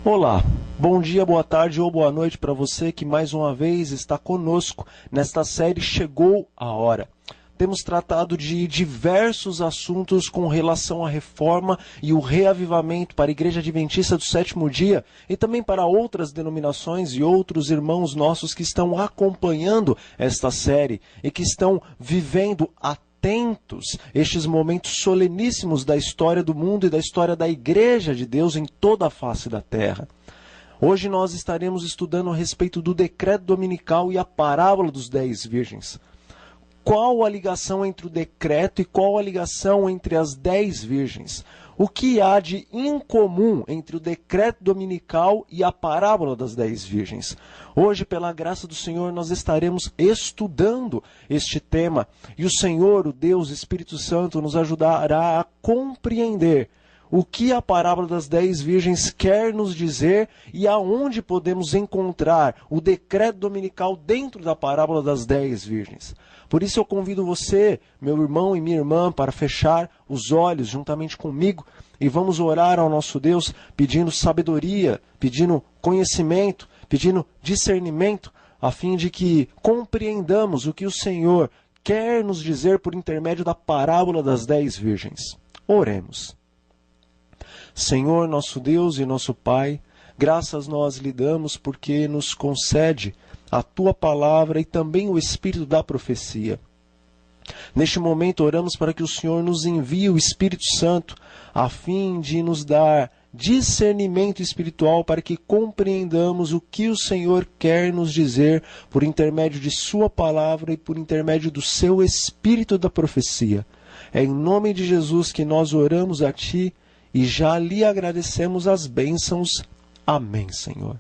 Olá, bom dia, boa tarde ou boa noite para você que mais uma vez está conosco nesta série Chegou a Hora. Temos tratado de diversos assuntos com relação à reforma e o reavivamento para a Igreja Adventista do Sétimo Dia e também para outras denominações e outros irmãos nossos que estão acompanhando esta série e que estão vivendo atentos estes momentos soleníssimos da história do mundo e da história da Igreja de Deus em toda a face da terra. Hoje nós estaremos estudando a respeito do decreto dominical e a parábola dos 10 virgens. Qual a ligação entre o decreto e qual a ligação entre as 10 virgens? O que há de incomum entre o decreto dominical e a parábola das 10 virgens? Hoje, pela graça do Senhor, nós estaremos estudando este tema e o Senhor, o Deus Espírito Santo, nos ajudará a compreender o que a parábola das 10 virgens quer nos dizer e aonde podemos encontrar o decreto dominical dentro da parábola das 10 virgens. Por isso eu convido você, meu irmão e minha irmã, para fechar os olhos juntamente comigo e vamos orar ao nosso Deus pedindo sabedoria, pedindo conhecimento, pedindo discernimento, a fim de que compreendamos o que o Senhor quer nos dizer por intermédio da parábola das 10 virgens. Oremos. Senhor, nosso Deus e nosso Pai, graças nós lhe damos porque nos concede a Tua palavra e também o Espírito da profecia. Neste momento oramos para que o Senhor nos envie o Espírito Santo a fim de nos dar discernimento espiritual para que compreendamos o que o Senhor quer nos dizer por intermédio de Sua palavra e por intermédio do Seu Espírito da profecia. É em nome de Jesus que nós oramos a Ti e já lhe agradecemos as bênçãos. Amém, Senhor.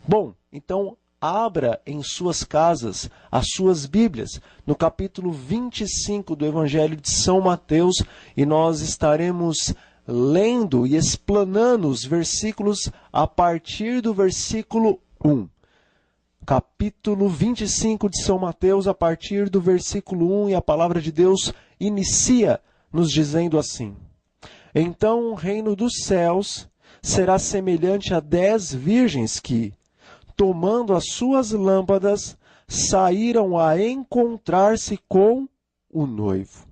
Bom, então abra em suas casas as suas Bíblias no capítulo 25 do Evangelho de São Mateus e nós estaremos lendo e explanando os versículos a partir do versículo 1. Capítulo 25 de São Mateus, a partir do versículo 1, e a palavra de Deus inicia nos dizendo assim: Então o reino dos céus será semelhante a 10 virgens que, tomando as suas lâmpadas, saíram a encontrar-se com o noivo.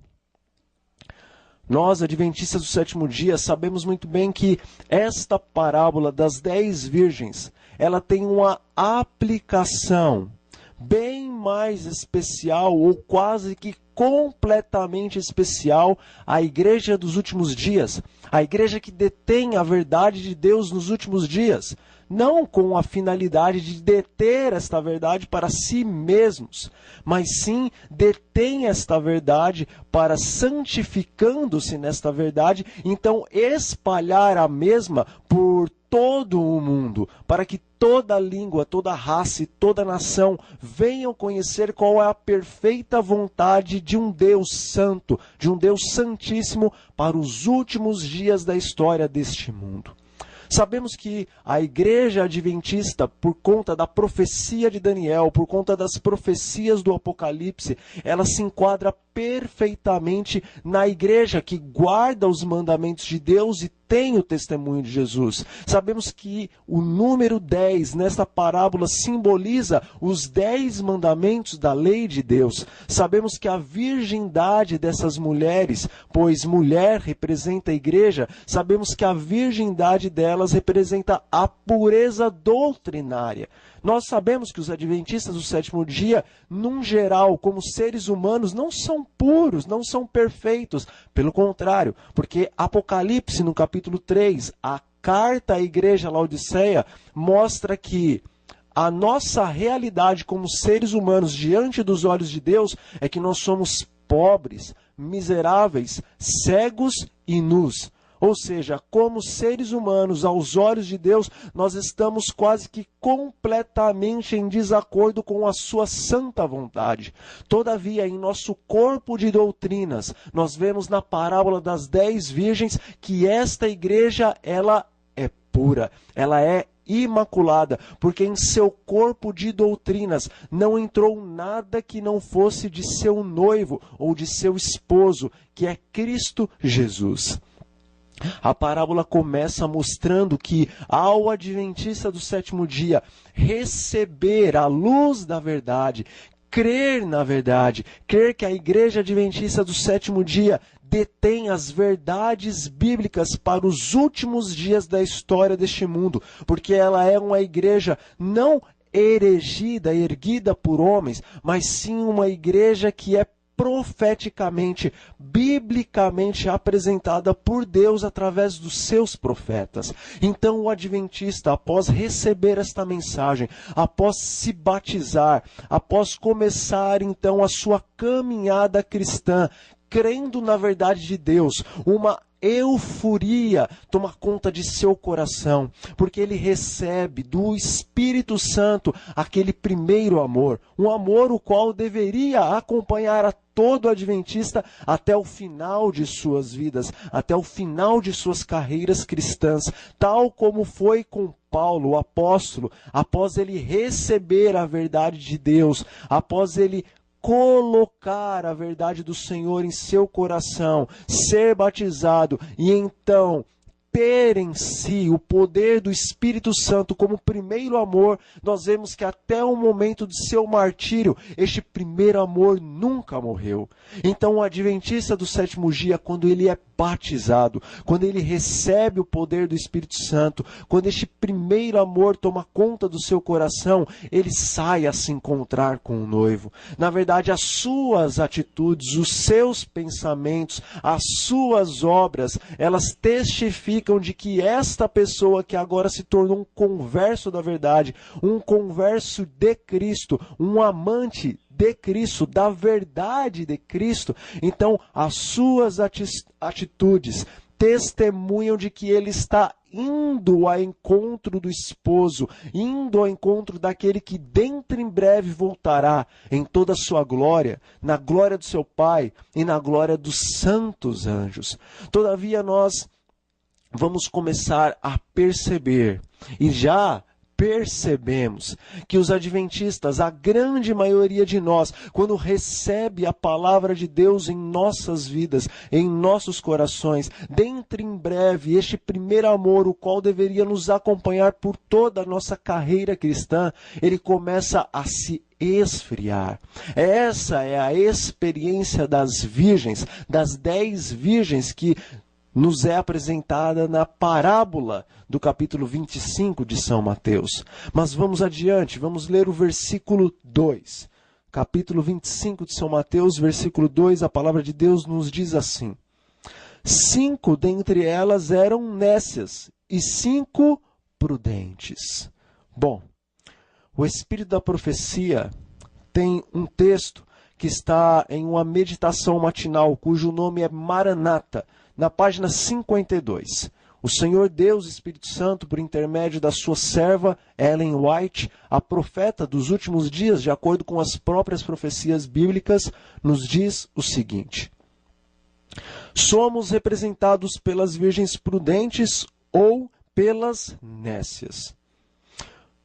Nós, adventistas do sétimo dia, sabemos muito bem que esta parábola das 10 virgens, ela tem uma aplicação bem mais especial ou quase que completamente especial à igreja dos últimos dias, a igreja que detém a verdade de Deus nos últimos dias, não com a finalidade de deter esta verdade para si mesmos, mas sim detém esta verdade para, santificando-se nesta verdade, então espalhar a mesma por todo o mundo, para que toda língua, toda raça e toda nação venham conhecer qual é a perfeita vontade de um Deus santo, de um Deus santíssimo para os últimos dias da história deste mundo. Sabemos que a igreja adventista, por conta da profecia de Daniel, por conta das profecias do Apocalipse, ela se enquadra perfeitamente na igreja que guarda os mandamentos de Deus e tem o testemunho de Jesus. Sabemos que o número 10 nesta parábola simboliza os 10 mandamentos da lei de Deus. Sabemos que a virgindade dessas mulheres, pois mulher representa a igreja, sabemos que a virgindade delas representa a pureza doutrinária. Nós sabemos que os adventistas do sétimo dia, num geral, como seres humanos, não são puros, não são perfeitos. Pelo contrário, porque Apocalipse, no capítulo 3, a carta à igreja Laodiceia, mostra que a nossa realidade como seres humanos diante dos olhos de Deus é que nós somos pobres, miseráveis, cegos e nus. Ou seja, como seres humanos, aos olhos de Deus, nós estamos quase que completamente em desacordo com a sua santa vontade. Todavia, em nosso corpo de doutrinas, nós vemos na parábola das 10 virgens que esta igreja, ela é pura, ela é imaculada, porque em seu corpo de doutrinas não entrou nada que não fosse de seu noivo ou de seu esposo, que é Cristo Jesus. A parábola começa mostrando que ao adventista do sétimo dia receber a luz da verdade, crer na verdade, crer que a igreja adventista do sétimo dia detém as verdades bíblicas para os últimos dias da história deste mundo, porque ela é uma igreja não erguida por homens, mas sim uma igreja que é profeticamente, biblicamente apresentada por Deus através dos seus profetas. Então o adventista, após receber esta mensagem, após se batizar, após começar então a sua caminhada cristã, crendo na verdade de Deus, uma euforia toma conta de seu coração, porque ele recebe do Espírito Santo aquele primeiro amor, um amor o qual deveria acompanhar a todo adventista até o final de suas vidas, até o final de suas carreiras cristãs, tal como foi com Paulo, o apóstolo, após ele receber a verdade de Deus, após ele colocar a verdade do Senhor em seu coração, ser batizado e então ter em si o poder do Espírito Santo como primeiro amor, nós vemos que até o momento de seu martírio, este primeiro amor nunca morreu. Então o adventista do sétimo dia, quando ele é batizado, quando ele recebe o poder do Espírito Santo, quando este primeiro amor toma conta do seu coração, ele sai a se encontrar com o noivo. Na verdade, as suas atitudes, os seus pensamentos, as suas obras, elas testificam de que esta pessoa que agora se tornou um converso da verdade, um converso de Cristo, um amante de Cristo, da verdade de Cristo, então as suas atitudes testemunham de que ele está indo ao encontro do esposo, indo ao encontro daquele que dentro em breve voltará em toda a sua glória, na glória do seu Pai e na glória dos santos anjos. Todavia nós vamos começar a perceber, e já percebemos, que os adventistas, a grande maioria de nós, quando recebe a palavra de Deus em nossas vidas, em nossos corações, dentro em breve, este primeiro amor, o qual deveria nos acompanhar por toda a nossa carreira cristã, ele começa a se esfriar. Essa é a experiência das virgens, das 10 virgens que nos é apresentada na parábola do capítulo 25 de São Mateus. Mas vamos adiante, vamos ler o versículo 2. Capítulo 25 de São Mateus, versículo 2, a palavra de Deus nos diz assim: 5 dentre elas eram nécias e 5 prudentes. Bom, o Espírito da Profecia tem um texto que está em uma meditação matinal, cujo nome é Maranata, na página 52. O Senhor Deus, Espírito Santo, por intermédio da sua serva Ellen White, a profeta dos últimos dias, de acordo com as próprias profecias bíblicas, nos diz o seguinte: somos representados pelas virgens prudentes ou pelas nécias.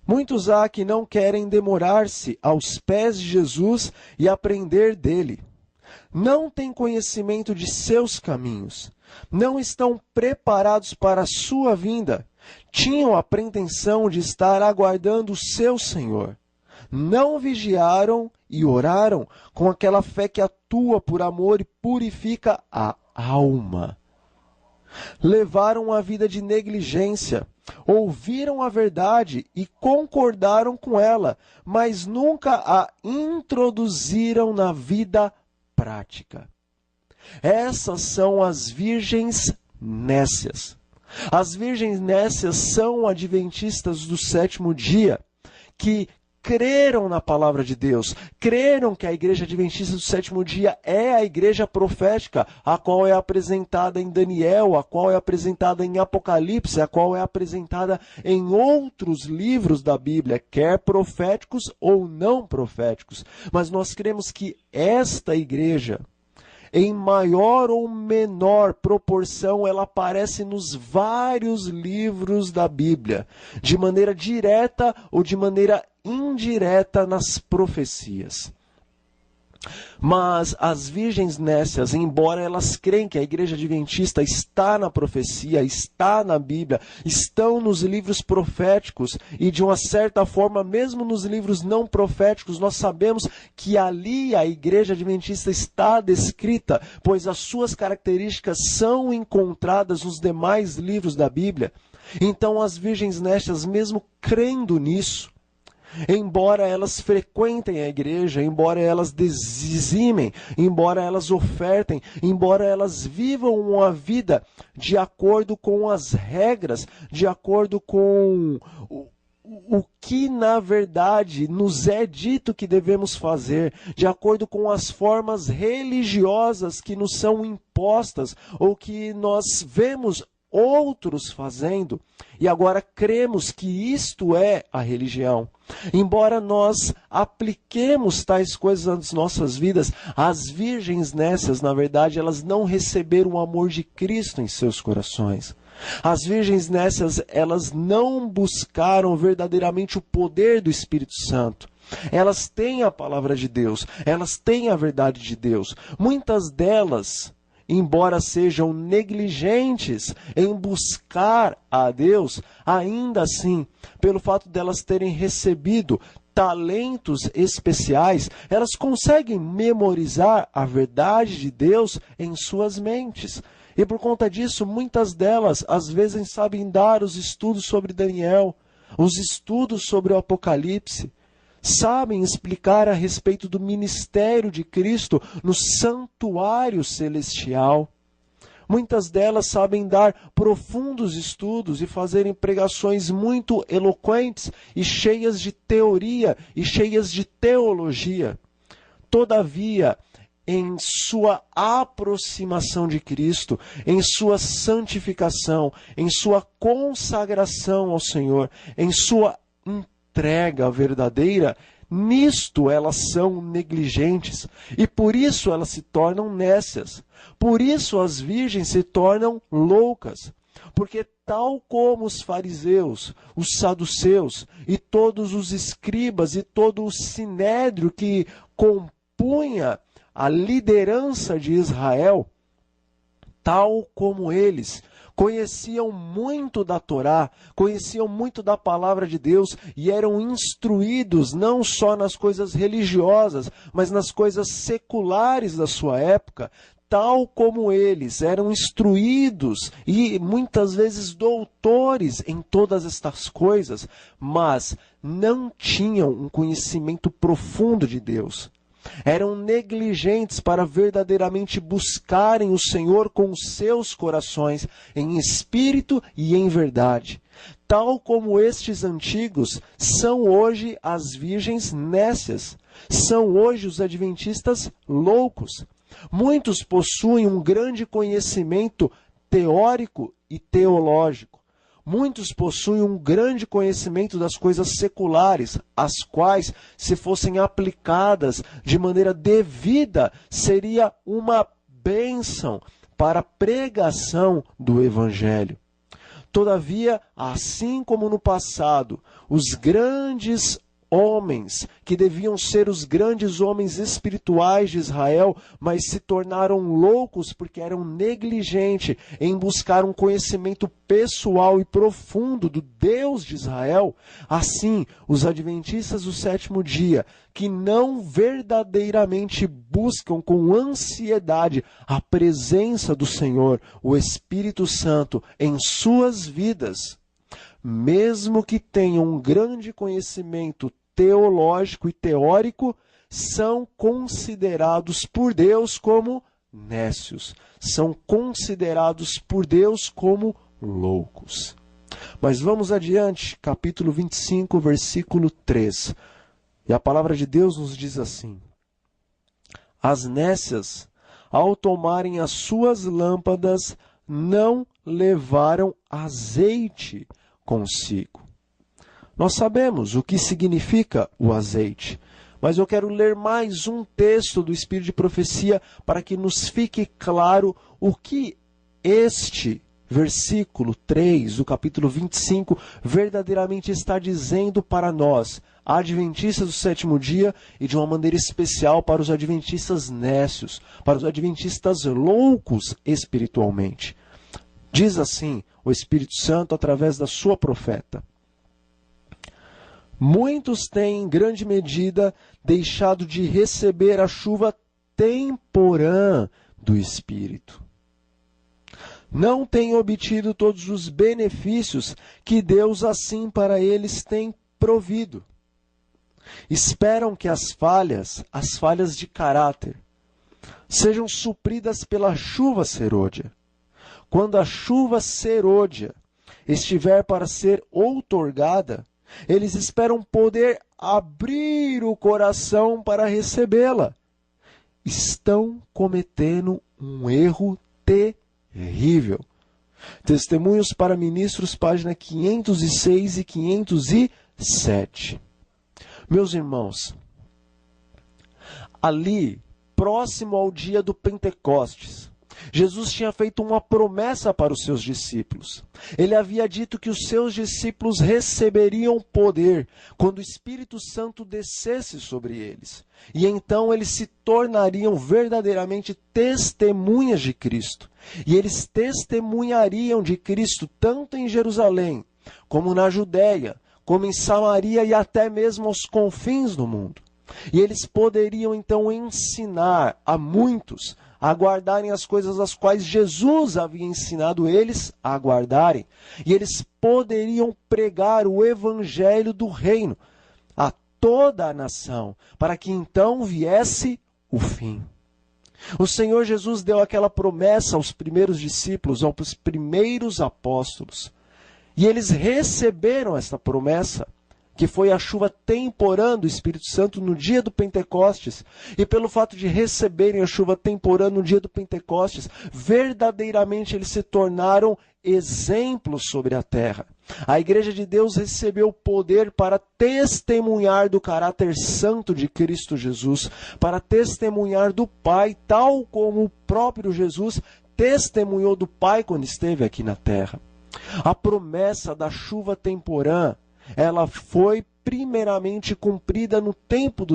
Muitos há que não querem demorar-se aos pés de Jesus e aprender dele. Não têm conhecimento de seus caminhos. Não estão preparados para a sua vinda. Tinham a pretensão de estar aguardando o seu Senhor. Não vigiaram e oraram com aquela fé que atua por amor e purifica a alma. Levaram a vida de negligência, ouviram a verdade e concordaram com ela, mas nunca a introduziram na vida prática. Essas são as virgens nécias. As virgens nécias são adventistas do sétimo dia, que creram na palavra de Deus, creram que a igreja adventista do sétimo dia é a igreja profética, a qual é apresentada em Daniel, a qual é apresentada em Apocalipse, a qual é apresentada em outros livros da Bíblia, quer proféticos ou não proféticos. Mas nós cremos que esta igreja, em maior ou menor proporção, ela aparece nos vários livros da Bíblia, de maneira direta ou de maneira indireta nas profecias. Mas as virgens nécias, embora elas creem que a igreja adventista está na profecia, está na Bíblia, estão nos livros proféticos e de uma certa forma, mesmo nos livros não proféticos, nós sabemos que ali a igreja adventista está descrita, pois as suas características são encontradas nos demais livros da Bíblia. Então as virgens nécias, mesmo crendo nisso, embora elas frequentem a igreja, embora elas dizimem, embora elas ofertem, embora elas vivam uma vida de acordo com as regras, de acordo com o que na verdade nos é dito que devemos fazer, de acordo com as formas religiosas que nos são impostas ou que nós vemos outros fazendo, e agora cremos que isto é a religião. Embora nós apliquemos tais coisas nas nossas vidas, as virgens nécias, na verdade, elas não receberam o amor de Cristo em seus corações. As virgens nécias, elas não buscaram verdadeiramente o poder do Espírito Santo. Elas têm a palavra de Deus, elas têm a verdade de Deus. Muitas delas, embora sejam negligentes em buscar a Deus, ainda assim, pelo fato delas terem recebido talentos especiais, elas conseguem memorizar a verdade de Deus em suas mentes. E por conta disso, muitas delas, às vezes, sabem dar os estudos sobre Daniel, os estudos sobre o Apocalipse, sabem explicar a respeito do ministério de Cristo no santuário celestial. Muitas delas sabem dar profundos estudos e fazerem pregações muito eloquentes e cheias de teoria e cheias de teologia. Todavia, em sua aproximação de Cristo, em sua santificação, em sua consagração ao Senhor, em sua entrega verdadeira, nisto elas são negligentes e por isso elas se tornam nécias. Por isso as virgens se tornam loucas, porque tal como os fariseus, os saduceus e todos os escribas e todo o sinédrio que compunha a liderança de Israel, tal como eles conheciam muito da Torá, conheciam muito da palavra de Deus e eram instruídos não só nas coisas religiosas, mas nas coisas seculares da sua época, tal como eles eram instruídos e muitas vezes doutores em todas estas coisas, mas não tinham um conhecimento profundo de Deus. Eram negligentes para verdadeiramente buscarem o Senhor com os seus corações, em espírito e em verdade. Tal como estes antigos, são hoje as virgens nécias. São hoje os adventistas loucos. Muitos possuem um grande conhecimento teórico e teológico. Muitos possuem um grande conhecimento das coisas seculares, as quais, se fossem aplicadas de maneira devida, seria uma bênção para a pregação do Evangelho. Todavia, assim como no passado, os grandes homens que deviam ser os grandes homens espirituais de Israel, mas se tornaram loucos porque eram negligentes em buscar um conhecimento pessoal e profundo do Deus de Israel, assim os adventistas do sétimo dia, que não verdadeiramente buscam com ansiedade a presença do Senhor, o Espírito Santo, em suas vidas, mesmo que tenham um grande conhecimento teológico e teórico, são considerados por Deus como nécios, são considerados por Deus como loucos. Mas vamos adiante, capítulo 25, versículo 3. E a palavra de Deus nos diz assim: as nécias, ao tomarem as suas lâmpadas, não levaram azeite consigo. Nós sabemos o que significa o azeite, mas eu quero ler mais um texto do Espírito de Profecia para que nos fique claro o que este versículo 3 do capítulo 25 verdadeiramente está dizendo para nós adventistas do sétimo dia e de uma maneira especial para os adventistas nécios, para os adventistas loucos espiritualmente. Diz assim o Espírito Santo através da sua profeta: muitos têm, em grande medida, deixado de receber a chuva temporã do Espírito. Não têm obtido todos os benefícios que Deus assim para eles tem provido. Esperam que as falhas de caráter, sejam supridas pela chuva serôdia. Quando a chuva serôdia estiver para ser outorgada, eles esperam poder abrir o coração para recebê-la. Estão cometendo um erro terrível. Testemunhos para Ministros, página 506 e 507. Meus irmãos, ali, próximo ao dia do Pentecostes, Jesus tinha feito uma promessa para os seus discípulos. Ele havia dito que os seus discípulos receberiam poder quando o Espírito Santo descesse sobre eles. E então eles se tornariam verdadeiramente testemunhas de Cristo. E eles testemunhariam de Cristo tanto em Jerusalém, como na Judéia, como em Samaria e até mesmo aos confins do mundo. E eles poderiam então ensinar a muitos a guardarem as coisas as quais Jesus havia ensinado eles a guardarem. E eles poderiam pregar o evangelho do reino a toda a nação, para que então viesse o fim. O Senhor Jesus deu aquela promessa aos primeiros discípulos, aos primeiros apóstolos. E eles receberam essa promessa, que foi a chuva temporã do Espírito Santo no dia do Pentecostes. E pelo fato de receberem a chuva temporã no dia do Pentecostes, verdadeiramente eles se tornaram exemplos sobre a terra. A Igreja de Deus recebeu poder para testemunhar do caráter santo de Cristo Jesus, para testemunhar do Pai, tal como o próprio Jesus testemunhou do Pai quando esteve aqui na terra. A promessa da chuva temporã, ela foi primeiramente cumprida no tempo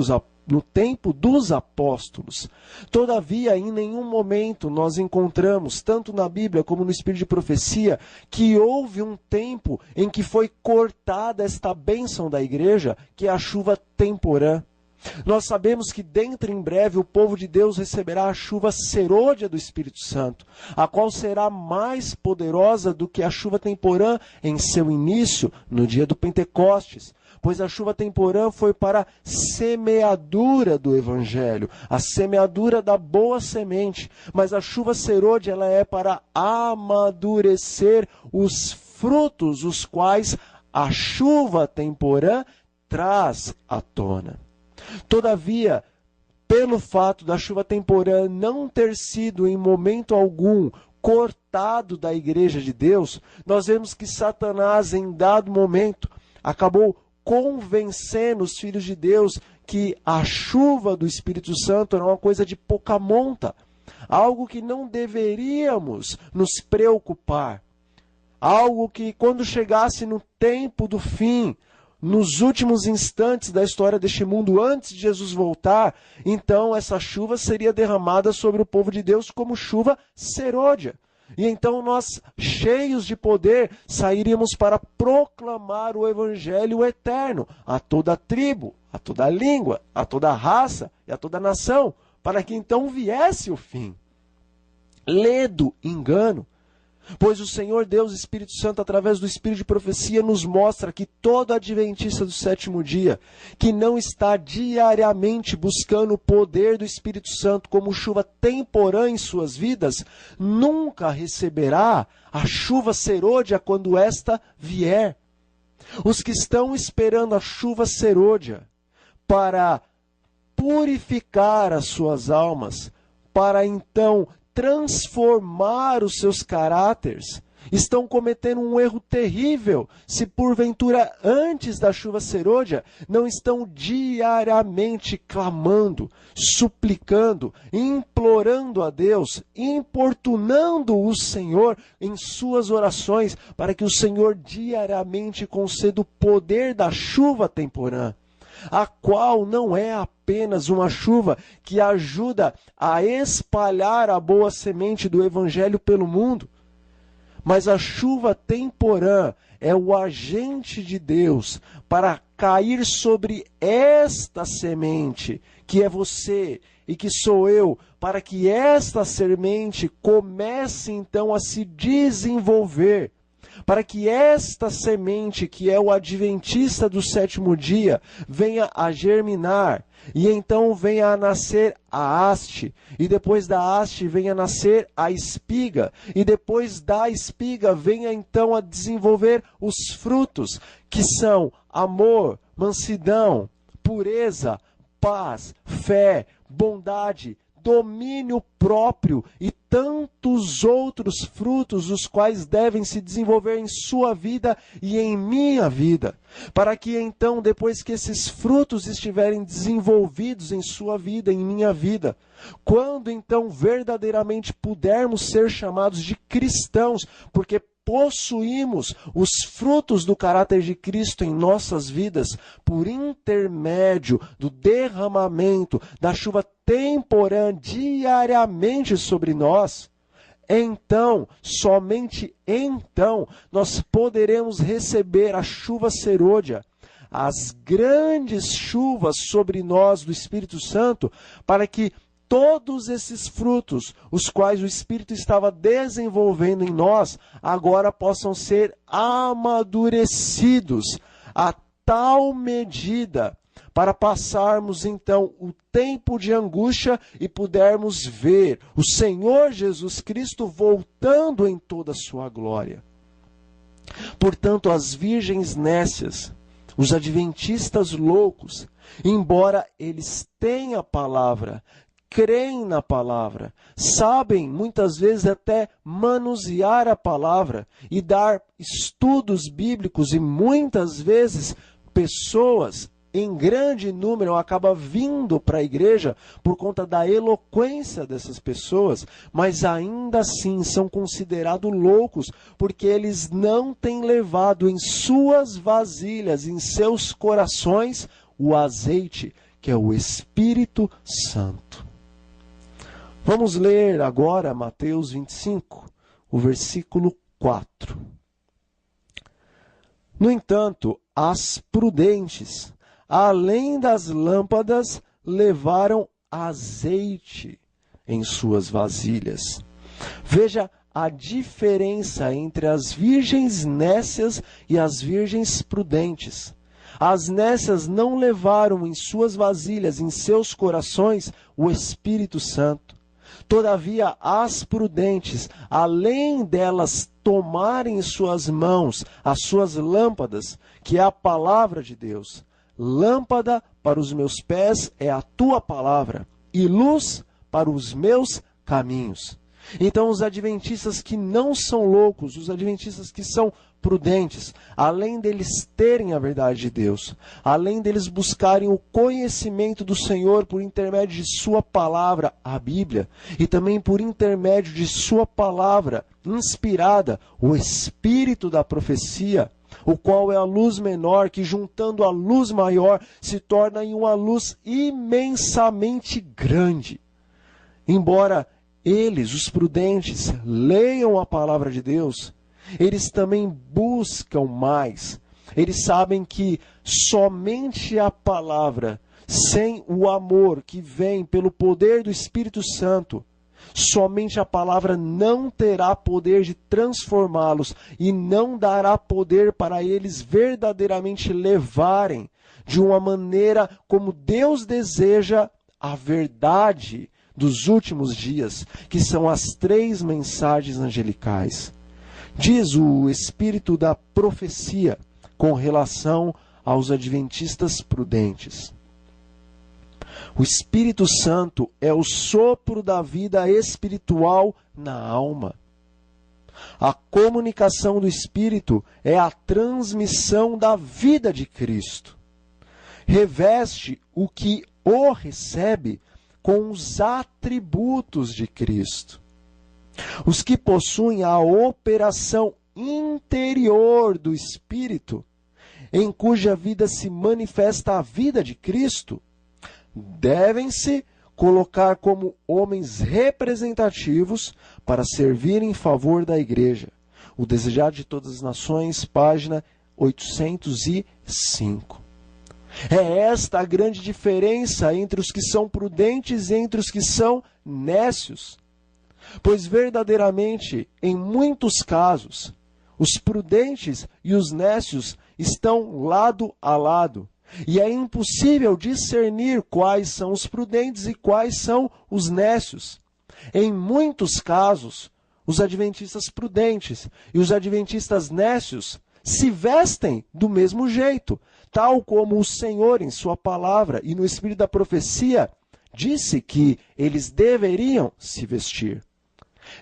dos apóstolos. Todavia, em nenhum momento nós encontramos, tanto na Bíblia como no Espírito de Profecia, que houve um tempo em que foi cortada esta bênção da igreja, que é a chuva temporã. Nós sabemos que dentro em breve o povo de Deus receberá a chuva serôdia do Espírito Santo, a qual será mais poderosa do que a chuva temporã em seu início, no dia do Pentecostes. Pois a chuva temporã foi para a semeadura do Evangelho, a semeadura da boa semente. Mas a chuva serôdia, ela é para amadurecer os frutos, os quais a chuva temporã traz à tona. Todavia, pelo fato da chuva temporã não ter sido em momento algum cortado da igreja de Deus, nós vemos que Satanás, em dado momento, acabou convencendo os filhos de Deus que a chuva do Espírito Santo era uma coisa de pouca monta, algo que não deveríamos nos preocupar, algo que quando chegasse no tempo do fim, nos últimos instantes da história deste mundo, antes de Jesus voltar, então essa chuva seria derramada sobre o povo de Deus como chuva serôdia. E então nós, cheios de poder, sairíamos para proclamar o Evangelho eterno a toda tribo, a toda língua, a toda raça e a toda nação, para que então viesse o fim. Ledo engano. Pois o Senhor Deus, Espírito Santo, através do Espírito de Profecia, nos mostra que todo adventista do sétimo dia, que não está diariamente buscando o poder do Espírito Santo como chuva temporã em suas vidas, nunca receberá a chuva serôdia quando esta vier. Os que estão esperando a chuva serôdia para purificar as suas almas, para então transformar os seus caráteres, estão cometendo um erro terrível se porventura antes da chuva serôdia não estão diariamente clamando, suplicando, implorando a Deus, importunando o Senhor em suas orações para que o Senhor diariamente conceda o poder da chuva temporã. a qual não é apenas uma chuva que ajuda a espalhar a boa semente do Evangelho pelo mundo, mas a chuva temporã é o agente de Deus para cair sobre esta semente, que é você e que sou eu, para que esta semente comece então a se desenvolver, para que esta semente, que é o adventista do sétimo dia, venha a germinar, e então venha a nascer a haste, e depois da haste venha a nascer a espiga, e depois da espiga venha então a desenvolver os frutos, que são amor, mansidão, pureza, paz, fé, bondade, domínio próprio e tantos outros frutos, os quais devem se desenvolver em sua vida e em minha vida, para que então, depois que esses frutos estiverem desenvolvidos em sua vida, em minha vida, quando então verdadeiramente pudermos ser chamados de cristãos, porque possuímos os frutos do caráter de Cristo em nossas vidas, por intermédio do derramamento da chuva temporã diariamente sobre nós, então, somente então, nós poderemos receber a chuva serôdia, as grandes chuvas sobre nós do Espírito Santo, para que todos esses frutos, os quais o Espírito estava desenvolvendo em nós, agora possam ser amadurecidos a tal medida, para passarmos então o tempo de angústia e pudermos ver o Senhor Jesus Cristo voltando em toda a sua glória. Portanto, as virgens nécias, os adventistas loucos, embora eles tenham a palavra, creem na palavra, sabem muitas vezes até manusear a palavra e dar estudos bíblicos, e muitas vezes pessoas em grande número acabam vindo para a igreja por conta da eloquência dessas pessoas, mas ainda assim são considerados loucos, porque eles não têm levado em suas vasilhas, em seus corações, o azeite, que é o Espírito Santo. Vamos ler agora Mateus 25, o versículo 4. No entanto, as prudentes, além das lâmpadas, levaram azeite em suas vasilhas. Veja a diferença entre as virgens nécias e as virgens prudentes. As nécias não levaram em suas vasilhas, em seus corações, o Espírito Santo. Todavia, as prudentes, além delas tomarem em suas mãos as suas lâmpadas, que é a palavra de Deus, lâmpada para os meus pés é a tua palavra, e luz para os meus caminhos. Então, os adventistas que não são loucos, os adventistas que são prudentes, além deles terem a verdade de Deus, além deles buscarem o conhecimento do Senhor por intermédio de sua palavra, a Bíblia, e também por intermédio de sua palavra inspirada, o Espírito da profecia, o qual é a luz menor, que juntando a luz maior se torna em uma luz imensamente grande. Embora eles, os prudentes, leiam a palavra de Deus, eles também buscam mais. Eles sabem que somente a palavra, sem o amor que vem pelo poder do Espírito Santo, somente a palavra não terá poder de transformá-los e não dará poder para eles verdadeiramente levarem de uma maneira como Deus deseja a verdade dos últimos dias, que são as 3 mensagens angelicais. Diz o Espírito da profecia com relação aos adventistas prudentes. O Espírito Santo é o sopro da vida espiritual na alma. A comunicação do Espírito é a transmissão da vida de Cristo. Reveste o que o recebe com os atributos de Cristo. Os que possuem a operação interior do Espírito em cuja vida se manifesta a vida de Cristo, devem-se colocar como homens representativos para servir em favor da igreja. O Desejado de Todas as Nações, página 805. É esta a grande diferença entre os que são prudentes e entre os que são nécios. Pois verdadeiramente, em muitos casos, os prudentes e os nécios estão lado a lado. E é impossível discernir quais são os prudentes e quais são os nécios. Em muitos casos, os adventistas prudentes e os adventistas nécios se vestem do mesmo jeito, tal como o Senhor, em sua palavra e no espírito da profecia, disse que eles deveriam se vestir.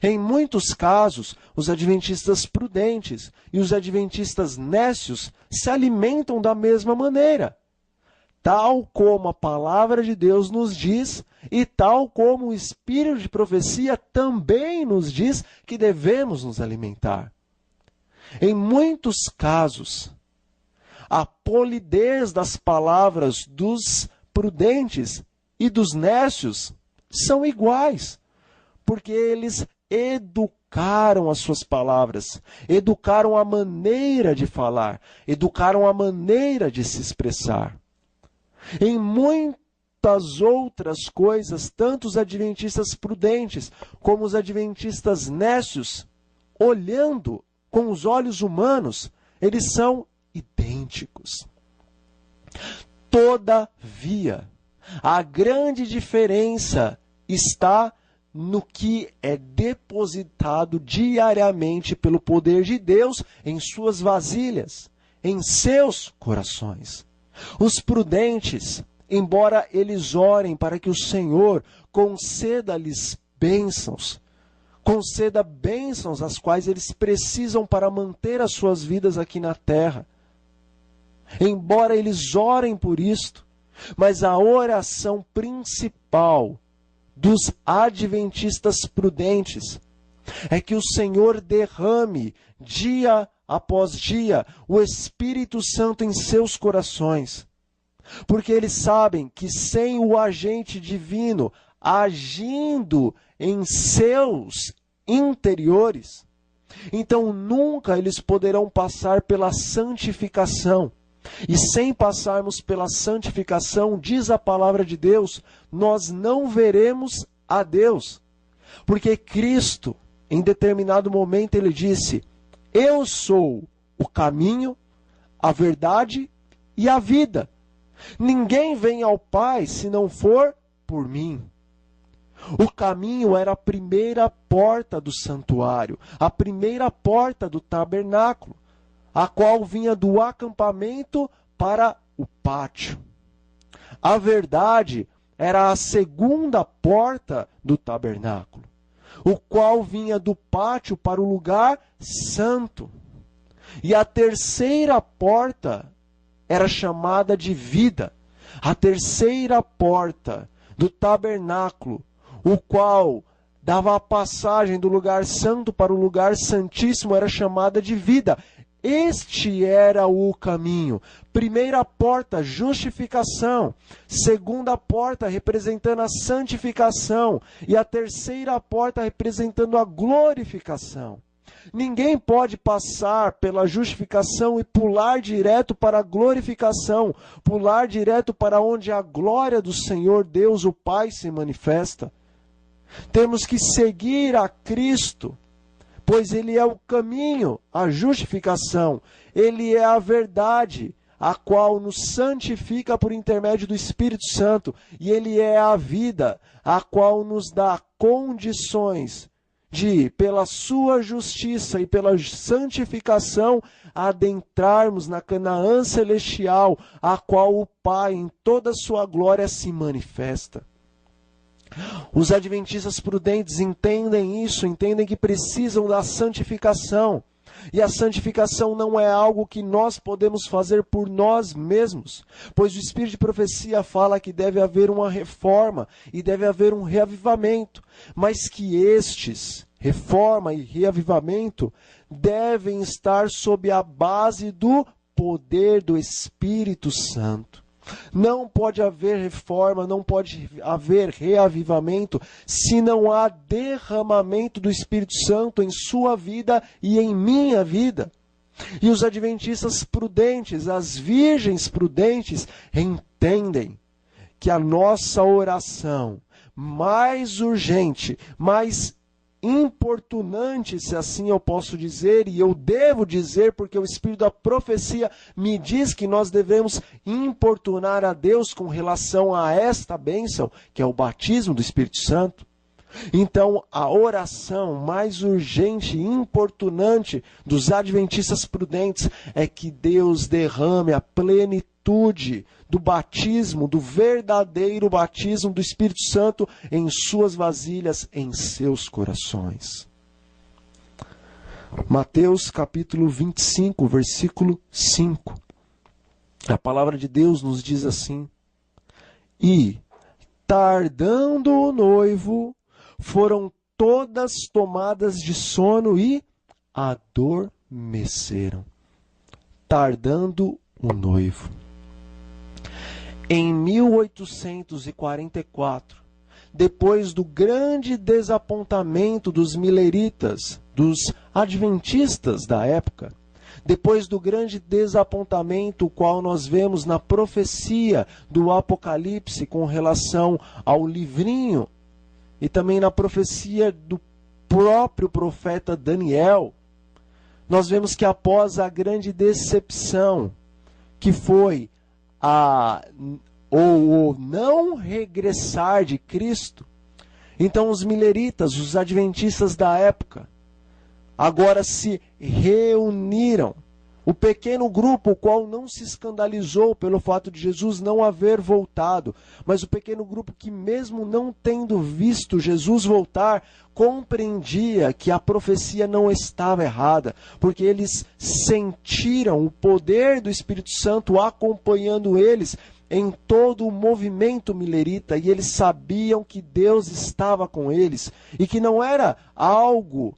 Em muitos casos, os adventistas prudentes e os adventistas nécios se alimentam da mesma maneira, tal como a palavra de Deus nos diz e tal como o espírito de profecia também nos diz que devemos nos alimentar. Em muitos casos, a polidez das palavras dos prudentes e dos nécios são iguais, porque eles educaram as suas palavras, educaram a maneira de falar, educaram a maneira de se expressar. Em muitas outras coisas, tanto os adventistas prudentes como os adventistas nécios, olhando com os olhos humanos, eles são idênticos. Todavia, a grande diferença está no que é depositado diariamente pelo poder de Deus em suas vasilhas, em seus corações. Os prudentes, embora eles orem para que o Senhor conceda-lhes bênçãos, conceda bênçãos as quais eles precisam para manter as suas vidas aqui na terra. Embora eles orem por isto, mas a oração principal dos adventistas prudentes é que o Senhor derrame dia após dia o Espírito Santo em seus corações, porque eles sabem que sem o agente divino agindo em seus interiores, então nunca eles poderão passar pela santificação. E sem passarmos pela santificação, diz a palavra de Deus, nós não veremos a Deus. Porque Cristo, em determinado momento, ele disse: eu sou o caminho, a verdade e a vida. Ninguém vem ao Pai se não for por mim. O caminho era a primeira porta do santuário, a primeira porta do tabernáculo, a qual vinha do acampamento para o pátio. A verdade era a segunda porta do tabernáculo, o qual vinha do pátio para o lugar santo. E a terceira porta era chamada de vida. A terceira porta do tabernáculo, o qual dava a passagem do lugar santo para o lugar santíssimo, era chamada de vida. Este era o caminho. Primeira porta, justificação. Segunda porta, representando a santificação. E a terceira porta, representando a glorificação. Ninguém pode passar pela justificação e pular direto para a glorificação, pular direto para onde a glória do Senhor Deus, o Pai, se manifesta. Temos que seguir a Cristo, pois Ele é o caminho, a justificação. Ele é a verdade, a qual nos santifica por intermédio do Espírito Santo. E Ele é a vida, a qual nos dá condições de, pela sua justiça e pela santificação, adentrarmos na Canaã celestial, a qual o Pai, em toda a sua glória, se manifesta. Os adventistas prudentes entendem isso, entendem que precisam da santificação. E a santificação não é algo que nós podemos fazer por nós mesmos, pois o Espírito de profecia fala que deve haver uma reforma e deve haver um reavivamento, mas que estes, reforma e reavivamento, devem estar sob a base do poder do Espírito Santo. Não pode haver reforma, não pode haver reavivamento se não há derramamento do Espírito Santo em sua vida e em minha vida. E os adventistas prudentes, as virgens prudentes, entendem que a nossa oração mais urgente, mais importunante, se assim eu posso dizer, e eu devo dizer, porque o Espírito da profecia me diz que nós devemos importunar a Deus com relação a esta bênção, que é o batismo do Espírito Santo. Então, a oração mais urgente e importunante dos adventistas prudentes é que Deus derrame a plenitude do batismo, do verdadeiro batismo do Espírito Santo em suas vasilhas, em seus corações. Mateus capítulo 25, versículo 5. A palavra de Deus nos diz assim: E, tardando o noivo, foram todas tomadas de sono e adormeceram. Tardando o noivo. Em 1844, depois do grande desapontamento dos mileritas, dos adventistas da época, depois do grande desapontamento o qual nós vemos na profecia do Apocalipse com relação ao livrinho, e também na profecia do próprio profeta Daniel, nós vemos que após a grande decepção, que foi o não regressar de Cristo, então os mileritas, os adventistas da época, agora se reuniram. O pequeno grupo, o qual não se escandalizou pelo fato de Jesus não haver voltado, mas o pequeno grupo que, mesmo não tendo visto Jesus voltar, compreendia que a profecia não estava errada, porque eles sentiram o poder do Espírito Santo acompanhando eles em todo o movimento milerita, e eles sabiam que Deus estava com eles, e que não era algo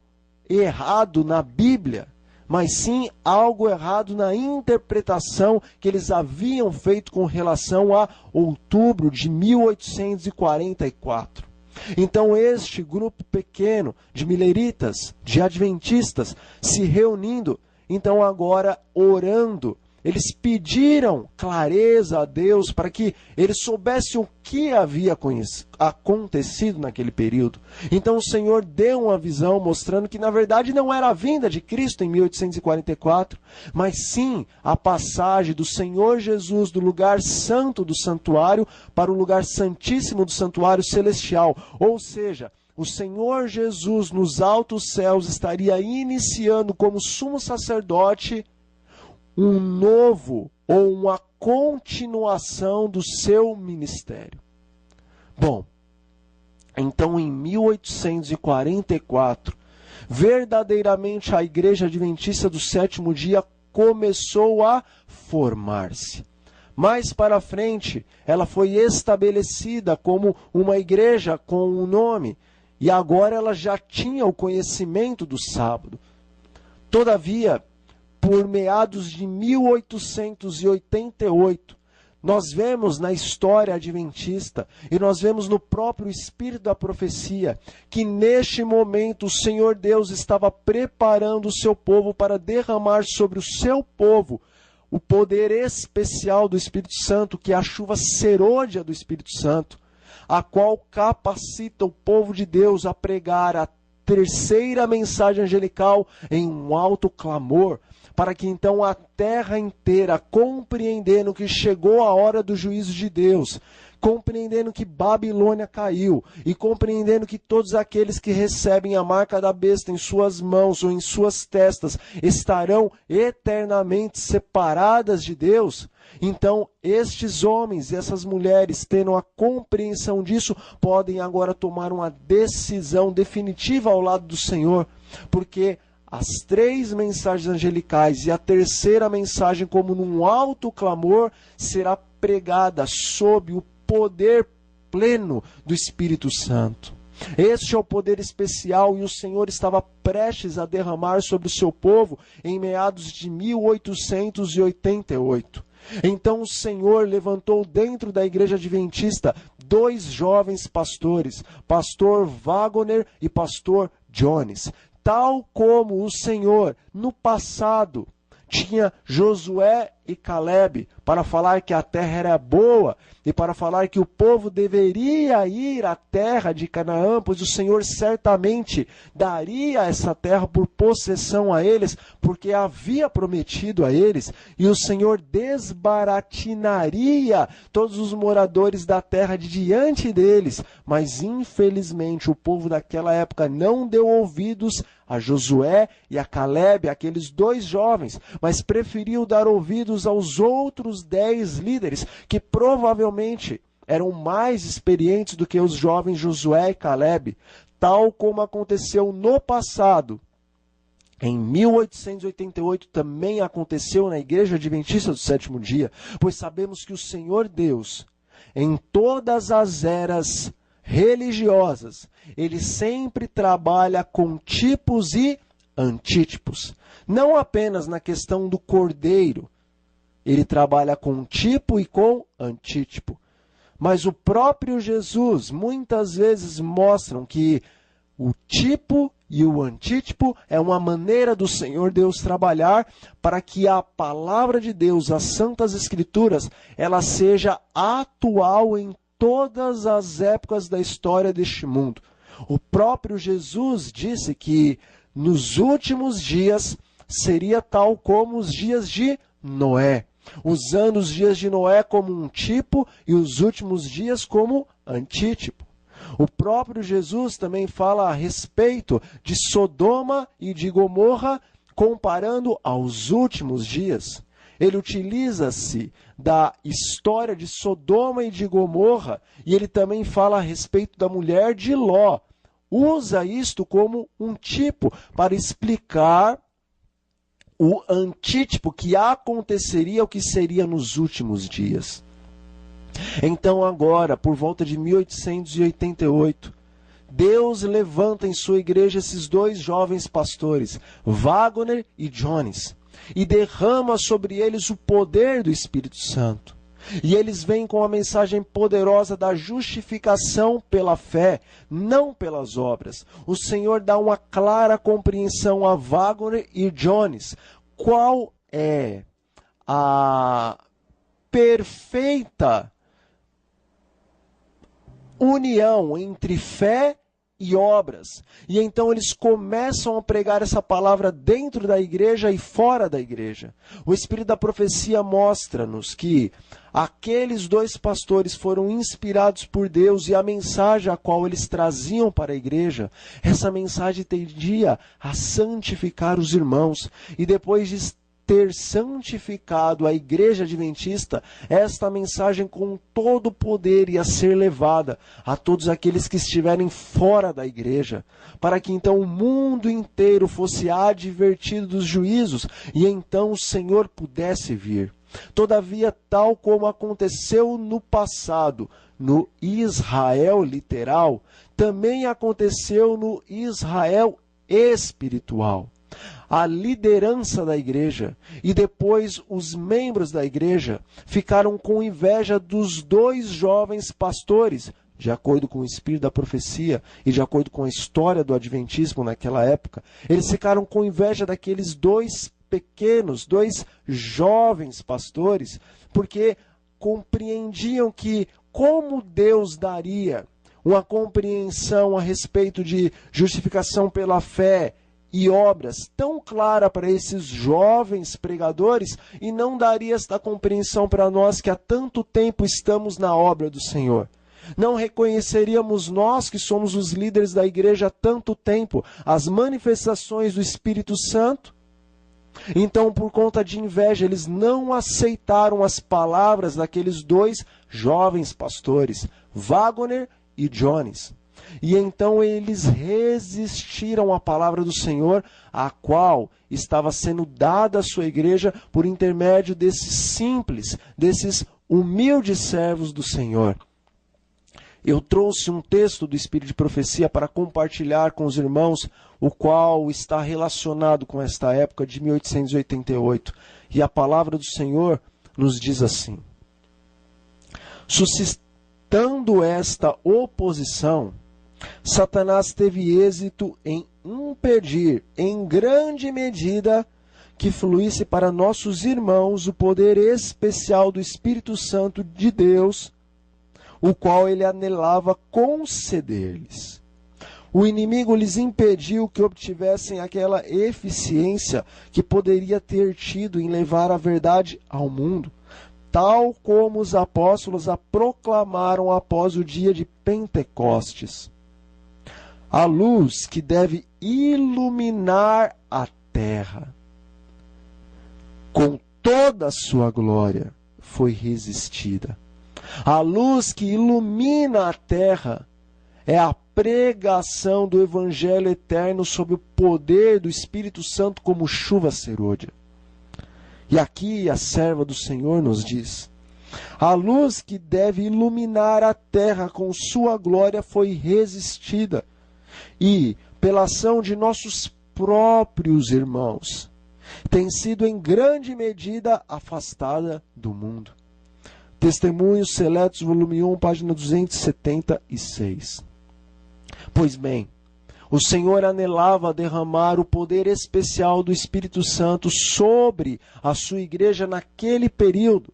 errado na Bíblia, mas sim algo errado na interpretação que eles haviam feito com relação a outubro de 1844. Então este grupo pequeno de mileritas, de adventistas, se reunindo, então agora orando, eles pediram clareza a Deus para que eles soubessem o que havia acontecido naquele período. Então o Senhor deu uma visão mostrando que na verdade não era a vinda de Cristo em 1844, mas sim a passagem do Senhor Jesus do lugar santo do santuário para o lugar santíssimo do santuário celestial. Ou seja, o Senhor Jesus nos altos céus estaria iniciando como sumo sacerdote um novo ou uma continuação do seu ministério. Bom, então em 1844, verdadeiramente a Igreja Adventista do Sétimo Dia começou a formar-se. Mais para frente, ela foi estabelecida como uma igreja com um nome, e agora ela já tinha o conhecimento do sábado. Todavia, por meados de 1888, nós vemos na história adventista e nós vemos no próprio Espírito da profecia que neste momento o Senhor Deus estava preparando o seu povo para derramar sobre o seu povo o poder especial do Espírito Santo, que é a chuva serôdia do Espírito Santo, a qual capacita o povo de Deus a pregar a terceira mensagem angelical em um alto clamor, para que então a terra inteira, compreendendo que chegou a hora do juízo de Deus, compreendendo que Babilônia caiu e compreendendo que todos aqueles que recebem a marca da besta em suas mãos ou em suas testas estarão eternamente separadas de Deus, então estes homens e essas mulheres, tendo a compreensão disso, podem agora tomar uma decisão definitiva ao lado do Senhor, porque as três mensagens angelicais e a terceira mensagem, como num alto clamor, será pregada sob o poder pleno do Espírito Santo. Este é o poder especial e o Senhor estava prestes a derramar sobre o seu povo em meados de 1888. Então o Senhor levantou dentro da igreja adventista 2 jovens pastores, pastor Wagner e pastor Jones. Tal como o Senhor, no passado, tinha Josué e Caleb para falar que a terra era boa e para falar que o povo deveria ir à terra de Canaã, pois o Senhor certamente daria essa terra por possessão a eles, porque havia prometido a eles, e o Senhor desbaratinaria todos os moradores da terra de diante deles. Mas infelizmente o povo daquela época não deu ouvidos a Josué e a Caleb, aqueles 2 jovens, mas preferiu dar ouvidos aos outros 10 líderes, que provavelmente eram mais experientes do que os jovens Josué e Caleb, tal como aconteceu no passado. Em 1888 também aconteceu na Igreja Adventista do Sétimo Dia, pois sabemos que o Senhor Deus, em todas as eras religiosas, ele sempre trabalha com tipos e antítipos. Não apenas na questão do cordeiro, ele trabalha com tipo e com antítipo. Mas o próprio Jesus muitas vezes mostram que o tipo e o antítipo é uma maneira do Senhor Deus trabalhar para que a palavra de Deus, as Santas Escrituras, ela seja atual em todas as épocas da história deste mundo. O próprio Jesus disse que nos últimos dias seria tal como os dias de Noé, usando os dias de Noé como um tipo e os últimos dias como antítipo. O próprio Jesus também fala a respeito de Sodoma e de Gomorra, comparando aos últimos dias. Ele utiliza-se da história de Sodoma e de Gomorra, e ele também fala a respeito da mulher de Ló. Usa isto como um tipo para explicar o antítipo que aconteceria, o que seria nos últimos dias. Então agora, por volta de 1888, Deus levanta em sua igreja esses 2 jovens pastores, Wagner e Jones, e derrama sobre eles o poder do Espírito Santo. E eles vêm com a mensagem poderosa da justificação pela fé, não pelas obras. O Senhor dá uma clara compreensão a Wagner e Jones. Qual é a perfeita união entre fé e obras? E então eles começam a pregar essa palavra dentro da igreja e fora da igreja. O Espírito da Profecia mostra-nos que aqueles 2 pastores foram inspirados por Deus, e a mensagem a qual eles traziam para a igreja, essa mensagem tendia a santificar os irmãos. E depois de ter santificado a igreja adventista, esta mensagem com todo o poder ia ser levada a todos aqueles que estiverem fora da igreja, para que então o mundo inteiro fosse advertido dos juízos e então o Senhor pudesse vir. Todavia, tal como aconteceu no passado, no Israel literal, também aconteceu no Israel espiritual. A liderança da igreja e depois os membros da igreja ficaram com inveja dos 2 jovens pastores, de acordo com o Espírito da Profecia e de acordo com a história do Adventismo naquela época. Eles ficaram com inveja daqueles 2 pequenos, 2 jovens pastores, porque compreendiam que como Deus daria uma compreensão a respeito de justificação pela fé e obras tão clara para esses jovens pregadores, e não daria esta compreensão para nós que há tanto tempo estamos na obra do Senhor. Não reconheceríamos nós que somos os líderes da igreja há tanto tempo as manifestações do Espírito Santo? Então, por conta de inveja, eles não aceitaram as palavras daqueles 2 jovens pastores, Wagner e Jones. E então eles resistiram à palavra do Senhor, a qual estava sendo dada à sua igreja por intermédio desses simples, desses humildes servos do Senhor. Eu trouxe um texto do Espírito de Profecia para compartilhar com os irmãos, o qual está relacionado com esta época de 1888. E a palavra do Senhor nos diz assim: suscitando esta oposição, Satanás teve êxito em impedir, em grande medida, que fluísse para nossos irmãos o poder especial do Espírito Santo de Deus, o qual ele anelava conceder-lhes. O inimigo lhes impediu que obtivessem aquela eficiência que poderia ter tido em levar a verdade ao mundo, tal como os apóstolos a proclamaram após o dia de Pentecostes. A luz que deve iluminar a terra, com toda a sua glória, foi resistida. A luz que ilumina a terra é a pregação do Evangelho eterno sob o poder do Espírito Santo como chuva serôdia. E aqui a serva do Senhor nos diz: a luz que deve iluminar a terra com sua glória foi resistida, e, pela ação de nossos próprios irmãos, tem sido em grande medida afastada do mundo. Testemunhos Seletos, volume 1, página 276. Pois bem, o Senhor anelava derramar o poder especial do Espírito Santo sobre a sua igreja naquele período,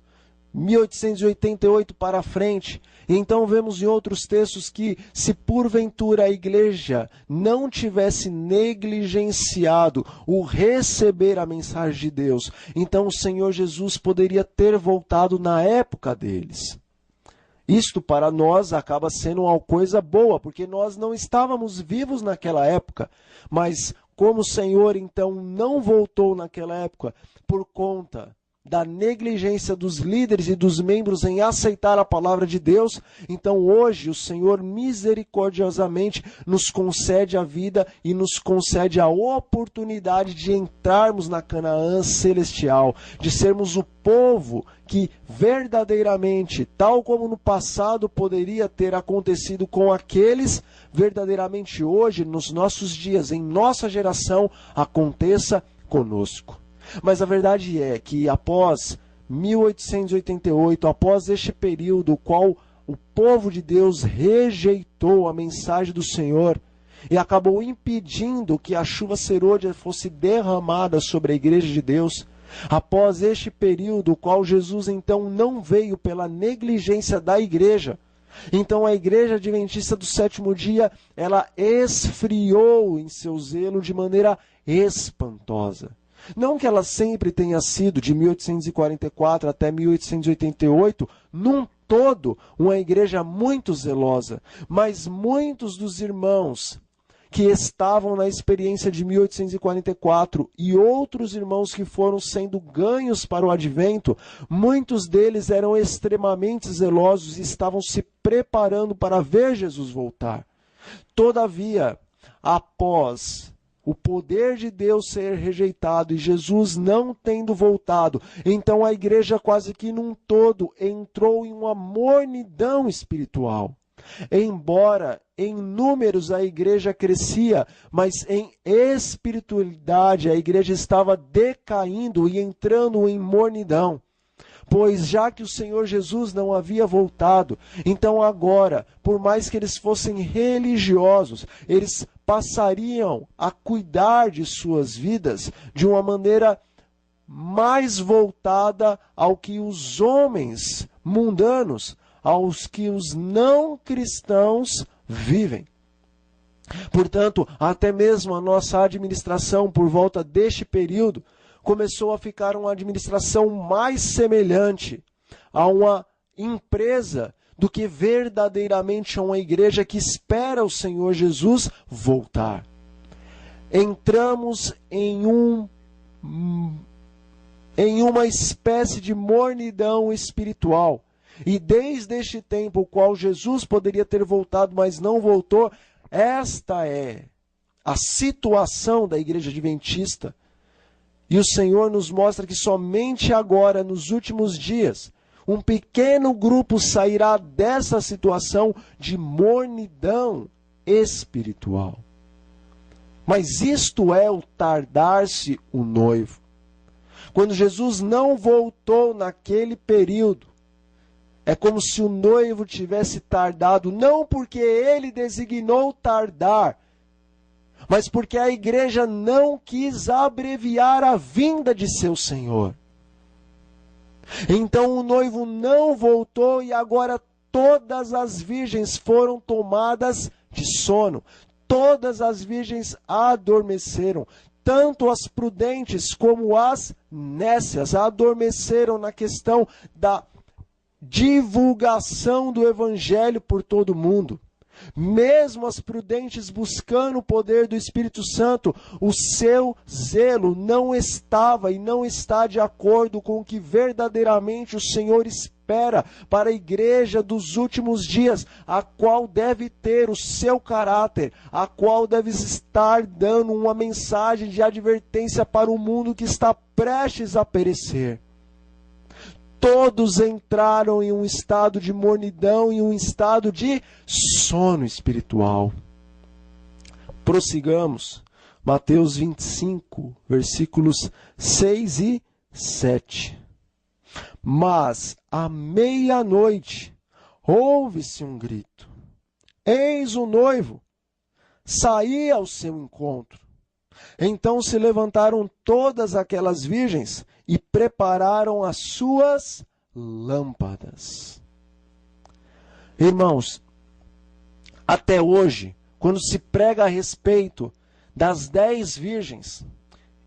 1888 para frente. E então vemos em outros textos que, se porventura a igreja não tivesse negligenciado o receber a mensagem de Deus, então o Senhor Jesus poderia ter voltado na época deles. Isto para nós acaba sendo uma coisa boa, porque nós não estávamos vivos naquela época. Mas como o Senhor então não voltou naquela época por conta da negligência dos líderes e dos membros em aceitar a palavra de Deus, então hoje o Senhor misericordiosamente nos concede a vida e nos concede a oportunidade de entrarmos na Canaã celestial, de sermos o povo que verdadeiramente, tal como no passado poderia ter acontecido com aqueles, verdadeiramente hoje, nos nossos dias, em nossa geração, aconteça conosco. Mas a verdade é que após 1888, após este período, o qual o povo de Deus rejeitou a mensagem do Senhor e acabou impedindo que a chuva serôdia fosse derramada sobre a igreja de Deus, após este período, o qual Jesus então não veio pela negligência da igreja, então a igreja adventista do sétimo dia, ela esfriou em seu zelo de maneira espantosa. Não que ela sempre tenha sido, de 1844 até 1888, num todo, uma igreja muito zelosa, mas muitos dos irmãos que estavam na experiência de 1844 e outros irmãos que foram sendo ganhos para o advento, muitos deles eram extremamente zelosos e estavam se preparando para ver Jesus voltar. Todavia, após o poder de Deus ser rejeitado e Jesus não tendo voltado, então a igreja quase que num todo entrou em uma mornidão espiritual. Embora em números a igreja crescia, mas em espiritualidade a igreja estava decaindo e entrando em mornidão. Pois já que o Senhor Jesus não havia voltado, então agora, por mais que eles fossem religiosos, eles passariam a cuidar de suas vidas de uma maneira mais voltada ao que os homens mundanos, aos que os não cristãos vivem. Portanto, até mesmo a nossa administração, por volta deste período, começou a ficar uma administração mais semelhante a uma empresa do que verdadeiramente a uma igreja que espera o Senhor Jesus voltar. Entramos em uma espécie de mornidão espiritual. E desde este tempo, o qual Jesus poderia ter voltado, mas não voltou, esta é a situação da igreja adventista. E o Senhor nos mostra que somente agora, nos últimos dias, Um pequeno grupo sairá dessa situação de mornidão espiritual. Mas isto é o tardar-se o noivo. Quando Jesus não voltou naquele período, é como se o noivo tivesse tardado, não porque ele designou tardar, mas porque a igreja não quis abreviar a vinda de seu Senhor. Então o noivo não voltou e agora todas as virgens foram tomadas de sono. Todas as virgens adormeceram. Tanto as prudentes como as nécias adormeceram na questão da divulgação do evangelho por todo mundo. Mesmo as prudentes buscando o poder do Espírito Santo, o seu zelo não estava e não está de acordo com o que verdadeiramente o Senhor espera para a igreja dos últimos dias, a qual deve ter o seu caráter, a qual deve estar dando uma mensagem de advertência para o mundo que está prestes a perecer. Todos entraram em um estado de mornidão, em um estado de sono espiritual. Prossigamos. Mateus 25, versículos 6 e 7. Mas à meia-noite ouve-se um grito. Eis o noivo, saí ao seu encontro. Então se levantaram todas aquelas virgens e prepararam as suas lâmpadas. Irmãos, até hoje, quando se prega a respeito das 10 virgens,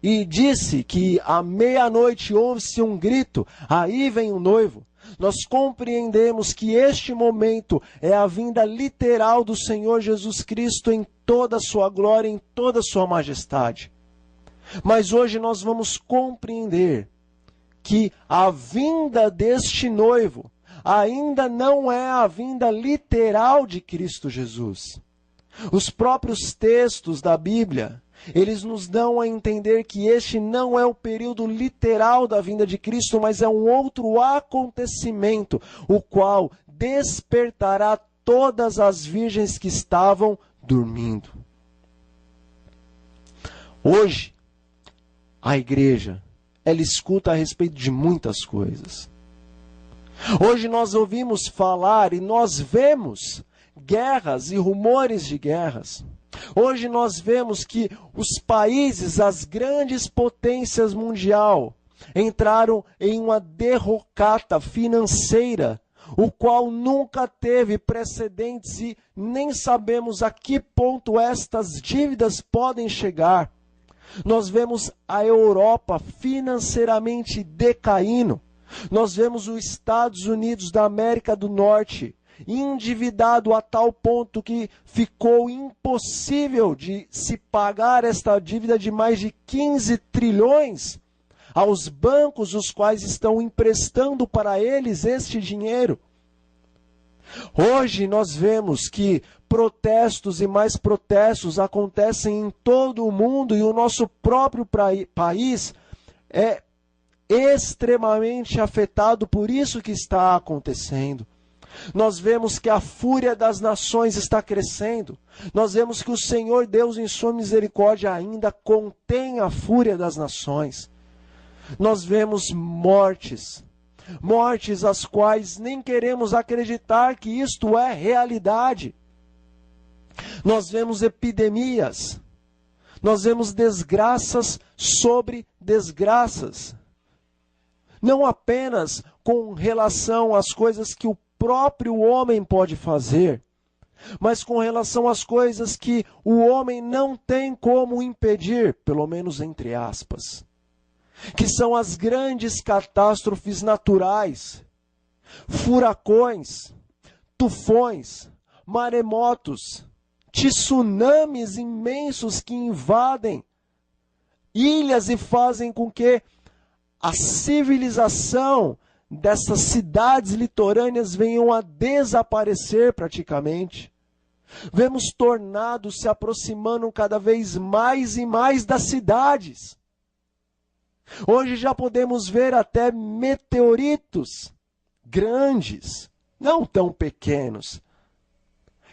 e disse que à meia-noite ouve-se um grito, aí vem o noivo, nós compreendemos que este momento é a vinda literal do Senhor Jesus Cristo em toda a sua glória, em toda a sua majestade. Mas hoje nós vamos compreender que a vinda deste noivo ainda não é a vinda literal de Cristo Jesus. Os próprios textos da Bíblia, eles nos dão a entender que este não é o período literal da vinda de Cristo, mas é um outro acontecimento, o qual despertará todas as virgens que estavam dormindo. Hoje, a igreja, ela escuta a respeito de muitas coisas. Hoje nós ouvimos falar e nós vemos guerras e rumores de guerras. Hoje nós vemos que os países, as grandes potências mundial, entraram em uma derrocata financeira, o qual nunca teve precedentes e nem sabemos a que ponto estas dívidas podem chegar. Nós vemos a Europa financeiramente decaindo. Nós vemos os Estados Unidos da América do Norte endividado a tal ponto que ficou impossível de se pagar esta dívida de mais de 15 trilhões aos bancos, os quais estão emprestando para eles este dinheiro. Hoje nós vemos que protestos e mais protestos acontecem em todo o mundo e o nosso próprio país é extremamente afetado por isso que está acontecendo. Nós vemos que a fúria das nações está crescendo. Nós vemos que o Senhor Deus, em sua misericórdia, ainda contém a fúria das nações. Nós vemos mortes as quais nem queremos acreditar que isto é realidade. Nós vemos epidemias, nós vemos desgraças sobre desgraças. Não apenas com relação às coisas que o próprio homem pode fazer, mas com relação às coisas que o homem não tem como impedir, pelo menos entre aspas, que são as grandes catástrofes naturais, furacões, tufões, maremotos, tsunamis imensos que invadem ilhas e fazem com que a civilização dessas cidades litorâneas venham a desaparecer praticamente. Vemos tornados se aproximando cada vez mais e mais das cidades. Hoje já podemos ver até meteoritos grandes, não tão pequenos,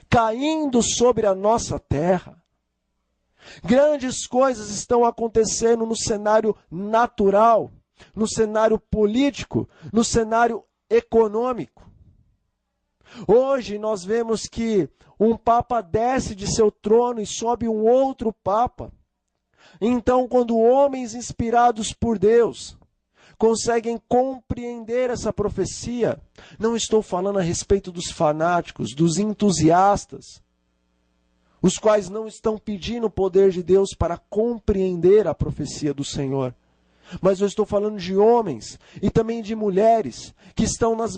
caindo sobre a nossa terra. Grandes coisas estão acontecendo no cenário natural, no cenário político, no cenário econômico. Hoje nós vemos que um papa desce de seu trono e sobe um outro papa. Então, quando homens inspirados por Deus conseguem compreender essa profecia, não estou falando a respeito dos fanáticos, dos entusiastas, os quais não estão pedindo o poder de Deus para compreender a profecia do Senhor. Mas eu estou falando de homens e também de mulheres que estão nas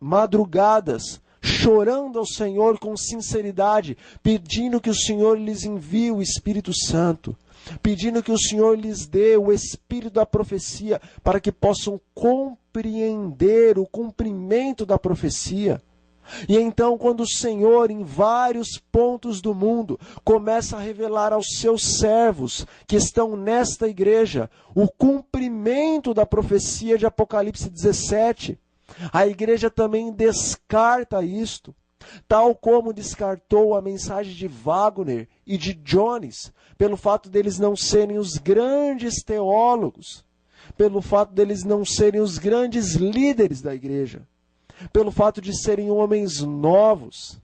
madrugadas, chorando ao Senhor com sinceridade, pedindo que o Senhor lhes envie o Espírito Santo, pedindo que o Senhor lhes dê o Espírito da profecia, para que possam compreender o cumprimento da profecia. E então, quando o Senhor, em vários pontos do mundo, começa a revelar aos seus servos que estão nesta igreja o cumprimento da profecia de Apocalipse 17, a igreja também descarta isto, tal como descartou a mensagem de Wagner e de Jones, pelo fato deles não serem os grandes teólogos, pelo fato deles não serem os grandes líderes da igreja, pelo fato de serem homens novos.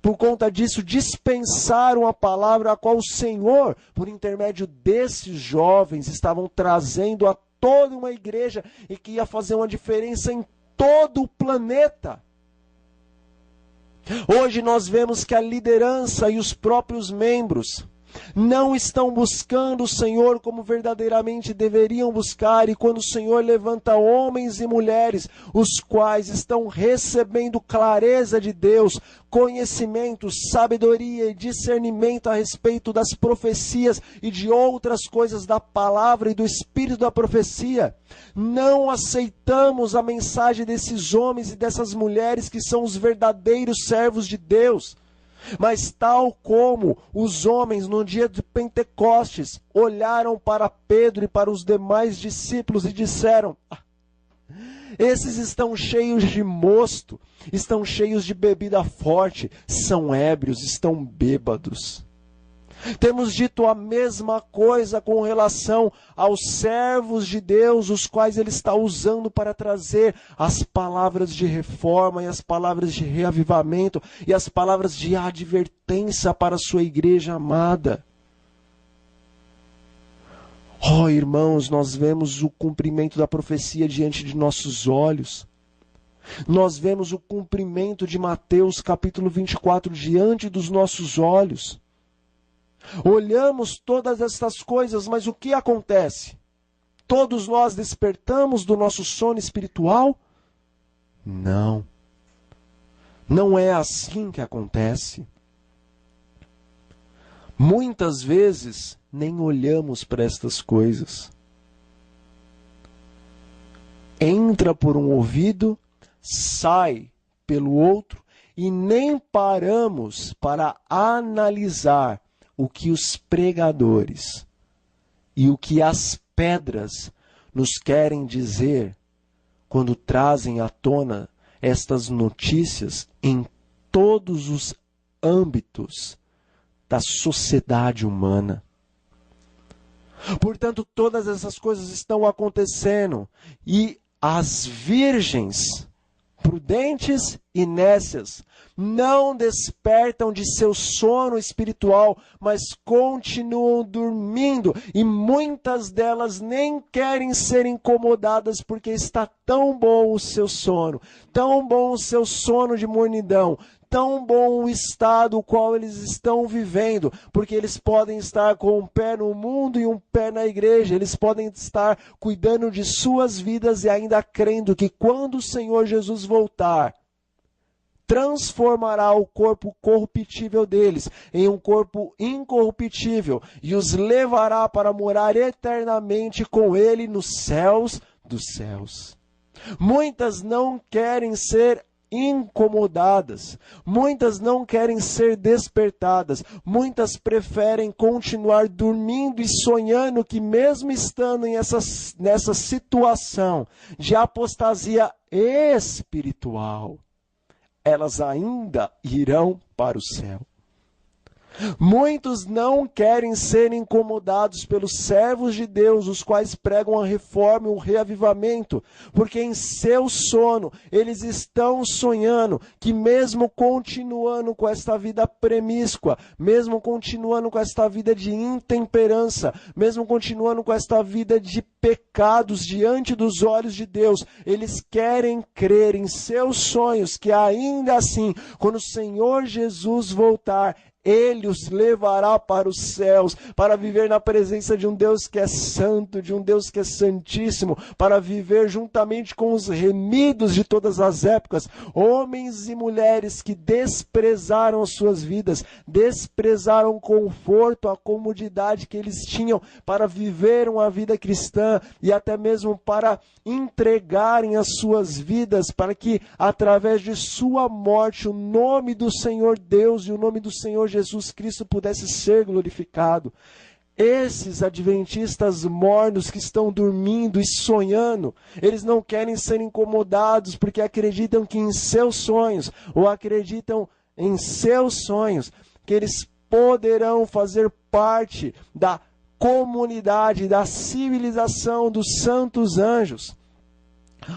Por conta disso, dispensaram a palavra a qual o Senhor, por intermédio desses jovens, estavam trazendo a toda uma igreja e que ia fazer uma diferença em todo o planeta. Hoje nós vemos que a liderança e os próprios membros não estão buscando o Senhor como verdadeiramente deveriam buscar, e quando o Senhor levanta homens e mulheres, os quais estão recebendo clareza de Deus, conhecimento, sabedoria e discernimento a respeito das profecias e de outras coisas da palavra e do espírito da profecia, não aceitamos a mensagem desses homens e dessas mulheres que são os verdadeiros servos de Deus. Mas tal como os homens no dia de Pentecostes olharam para Pedro e para os demais discípulos e disseram: esses estão cheios de mosto, estão cheios de bebida forte, são ébrios, estão bêbados. Temos dito a mesma coisa com relação aos servos de Deus, os quais Ele está usando para trazer as palavras de reforma e as palavras de reavivamento e as palavras de advertência para a sua igreja amada. Oh, irmãos, nós vemos o cumprimento da profecia diante de nossos olhos. Nós vemos o cumprimento de Mateus capítulo 24 diante dos nossos olhos. Olhamos todas estas coisas, mas o que acontece? Todos nós despertamos do nosso sono espiritual? Não. Não é assim que acontece. Muitas vezes nem olhamos para estas coisas. Entra por um ouvido, sai pelo outro e nem paramos para analisar o que os pregadores e o que as pedras nos querem dizer quando trazem à tona estas notícias em todos os âmbitos da sociedade humana. Portanto, todas essas coisas estão acontecendo e as virgens prudentes e nécias não despertam de seu sono espiritual, mas continuam dormindo, e muitas delas nem querem ser incomodadas porque está tão bom o seu sono, tão bom o seu sono de mornidão, tão bom o estado o qual eles estão vivendo, porque eles podem estar com um pé no mundo e um pé na igreja, eles podem estar cuidando de suas vidas e ainda crendo que quando o Senhor Jesus voltar, transformará o corpo corruptível deles em um corpo incorruptível e os levará para morar eternamente com Ele nos céus dos céus. Muitas não querem ser incomodadas, muitas não querem ser despertadas, muitas preferem continuar dormindo e sonhando que mesmo estando nessa situação de apostasia espiritual, elas ainda irão para o céu. Muitos não querem ser incomodados pelos servos de Deus, os quais pregam a reforma e o reavivamento, porque em seu sono eles estão sonhando que mesmo continuando com esta vida promíscua, mesmo continuando com esta vida de intemperança, mesmo continuando com esta vida de pecados diante dos olhos de Deus, eles querem crer em seus sonhos que ainda assim, quando o Senhor Jesus voltar, Ele os levará para os céus, para viver na presença de um Deus que é santo, de um Deus que é santíssimo, para viver juntamente com os remidos de todas as épocas, homens e mulheres que desprezaram as suas vidas, desprezaram o conforto, a comodidade que eles tinham para viver uma vida cristã e até mesmo para entregarem as suas vidas para que através de sua morte o nome do Senhor Deus e o nome do Senhor Jesus Cristo pudesse ser glorificado. Esses adventistas mornos que estão dormindo e sonhando, eles não querem ser incomodados porque acreditam que em seus sonhos, ou acreditam em seus sonhos, que eles poderão fazer parte da comunidade, da civilização dos santos anjos,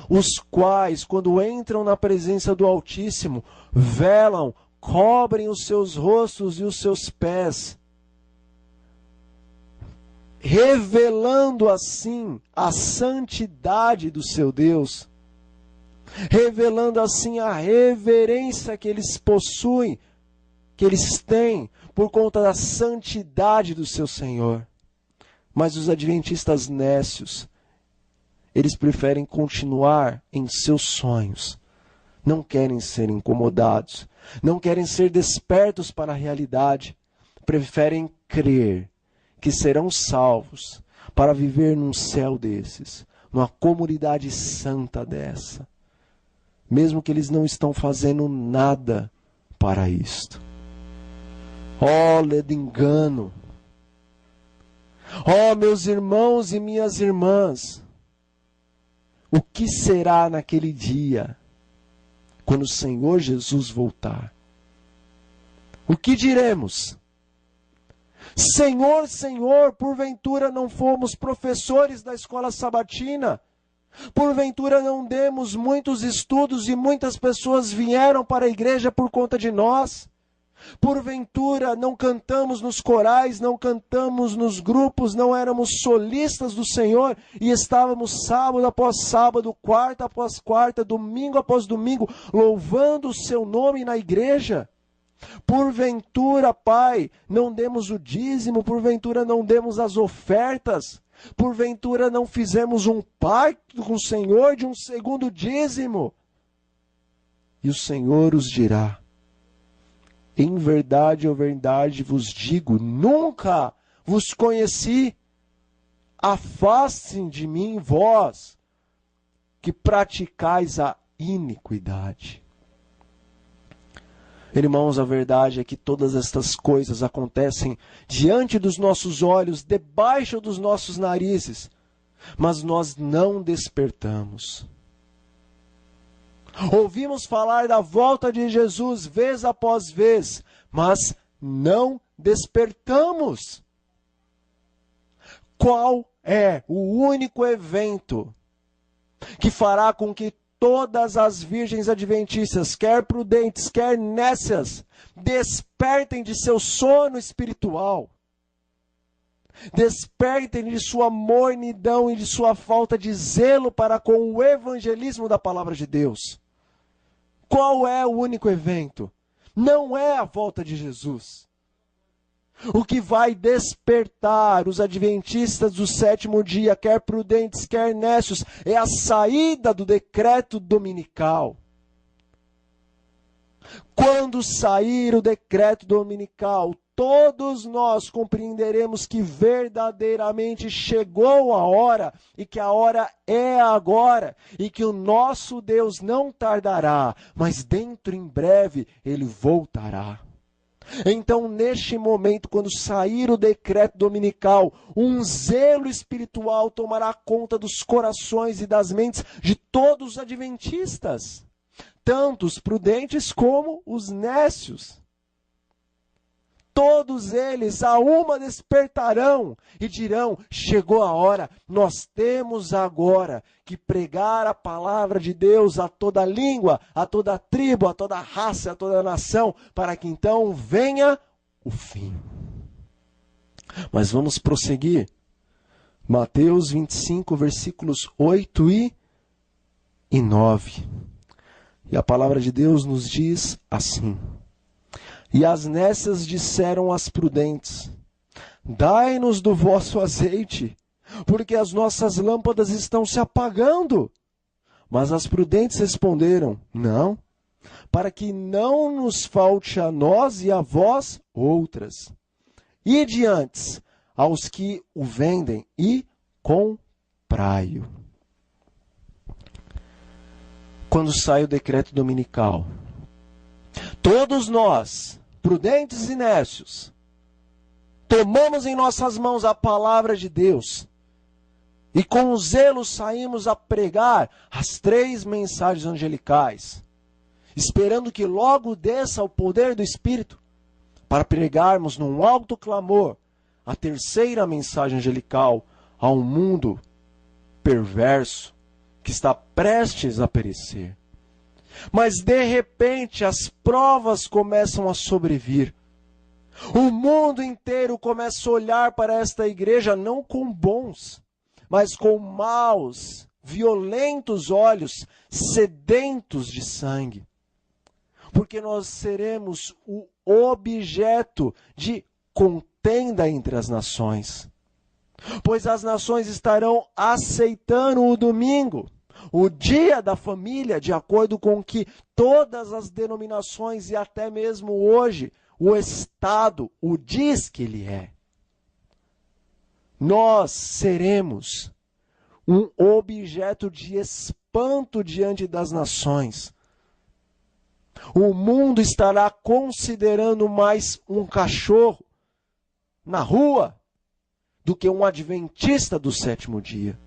os quais, quando entram na presença do Altíssimo, velam, cobrem os seus rostos e os seus pés, revelando assim a santidade do seu Deus, revelando assim a reverência que eles possuem, que eles têm por conta da santidade do seu Senhor. Mas os adventistas nécios, eles preferem continuar em seus sonhos, não querem ser incomodados, não querem ser despertos para a realidade, preferem crer que serão salvos para viver num céu desses, numa comunidade santa dessa, mesmo que eles não estão fazendo nada para isto. Oh, ledo engano! Oh, meus irmãos e minhas irmãs, o que será naquele dia, quando o Senhor Jesus voltar? O que diremos? Senhor, Senhor, porventura não fomos professores da escola sabatina? Porventura não demos muitos estudos e muitas pessoas vieram para a igreja por conta de nós? Porventura não cantamos nos corais, não cantamos nos grupos, não éramos solistas do Senhor e estávamos sábado após sábado, quarta após quarta, domingo após domingo, louvando o seu nome na igreja? Porventura, Pai, não demos o dízimo, porventura não demos as ofertas, porventura não fizemos um pacto com o Senhor de um segundo dízimo? E o Senhor os dirá: em verdade ou verdade vos digo, nunca vos conheci. Afastem de mim, vós, que praticais a iniquidade. Irmãos, a verdade é que todas estas coisas acontecem diante dos nossos olhos, debaixo dos nossos narizes, mas nós não despertamos. Ouvimos falar da volta de Jesus vez após vez, mas não despertamos. Qual é o único evento que fará com que todas as virgens adventistas, quer prudentes, quer nécias, despertem de seu sono espiritual? Despertem de sua mornidão e de sua falta de zelo para com o evangelismo da palavra de Deus. Qual é o único evento? Não é a volta de Jesus. O que vai despertar os adventistas do sétimo dia, quer prudentes, quer nécios, é a saída do decreto dominical. Quando sair o decreto dominical, todos nós compreenderemos que verdadeiramente chegou a hora e que a hora é agora e que o nosso Deus não tardará, mas dentro em breve Ele voltará. Então, neste momento, quando sair o decreto dominical, um zelo espiritual tomará conta dos corações e das mentes de todos os adventistas, tanto os prudentes como os nécios. Todos eles a uma despertarão e dirão: chegou a hora, nós temos agora que pregar a palavra de Deus a toda língua, a toda tribo, a toda raça, a toda nação, para que então venha o fim. Mas vamos prosseguir. Mateus 25, versículos 8 e 9. E a palavra de Deus nos diz assim: e as nécias disseram às prudentes: dai-nos do vosso azeite, porque as nossas lâmpadas estão se apagando. Mas as prudentes responderam: não, para que não nos falte a nós e a vós outras. Ide antes aos que o vendem e comprai-o. Quando sai o decreto dominical, todos nós, prudentes e nécios, tomamos em nossas mãos a palavra de Deus e com zelo saímos a pregar as 3 mensagens angelicais, esperando que logo desça o poder do Espírito para pregarmos num alto clamor a 3ª mensagem angelical a um mundo perverso que está prestes a perecer. Mas de repente as provas começam a sobrevir. O mundo inteiro começa a olhar para esta igreja não com bons, mas com maus, violentos olhos, sedentos de sangue. Porque nós seremos o objeto de contenda entre as nações. Pois as nações estarão aceitando o domingo, o dia da família, de acordo com que todas as denominações e até mesmo hoje o Estado o diz que ele é. Nós seremos um objeto de espanto diante das nações. O mundo estará considerando mais um cachorro na rua do que um adventista do 7º dia.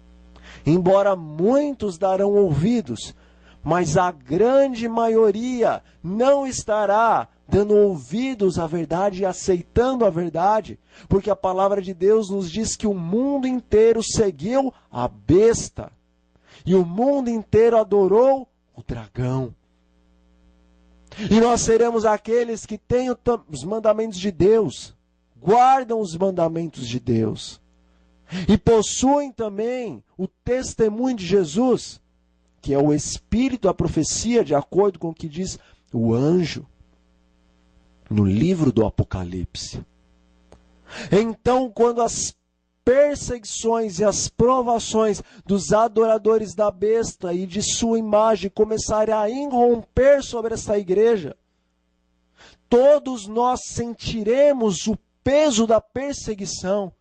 Embora muitos darão ouvidos, mas a grande maioria não estará dando ouvidos à verdade e aceitando a verdade, porque a palavra de Deus nos diz que o mundo inteiro seguiu a besta e o mundo inteiro adorou o dragão. E nós seremos aqueles que têm os mandamentos de Deus, guardam os mandamentos de Deus e possuem também o testemunho de Jesus, que é o Espírito, a profecia, de acordo com o que diz o anjo no livro do Apocalipse. Então, quando as perseguições e as provações dos adoradores da besta e de sua imagem começarem a irromper sobre essa igreja, todos nós sentiremos o peso da perseguição.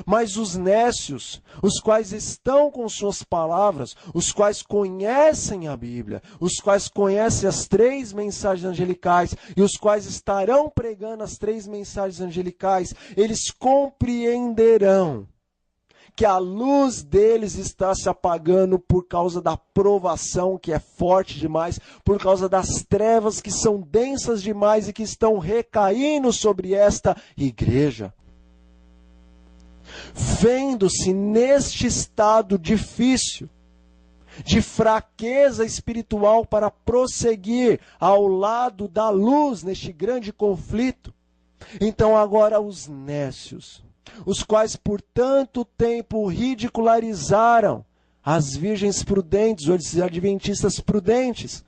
Mas os nécios, os quais estão com suas palavras, os quais conhecem a Bíblia, os quais conhecem as 3 mensagens angelicais e os quais estarão pregando as 3 mensagens angelicais, eles compreenderão que a luz deles está se apagando por causa da provação que é forte demais, por causa das trevas que são densas demais e que estão recaindo sobre esta igreja. Vendo-se neste estado difícil, de fraqueza espiritual para prosseguir ao lado da luz neste grande conflito, então agora os nécios, os quais por tanto tempo ridicularizaram as virgens prudentes, ou os adventistas prudentes,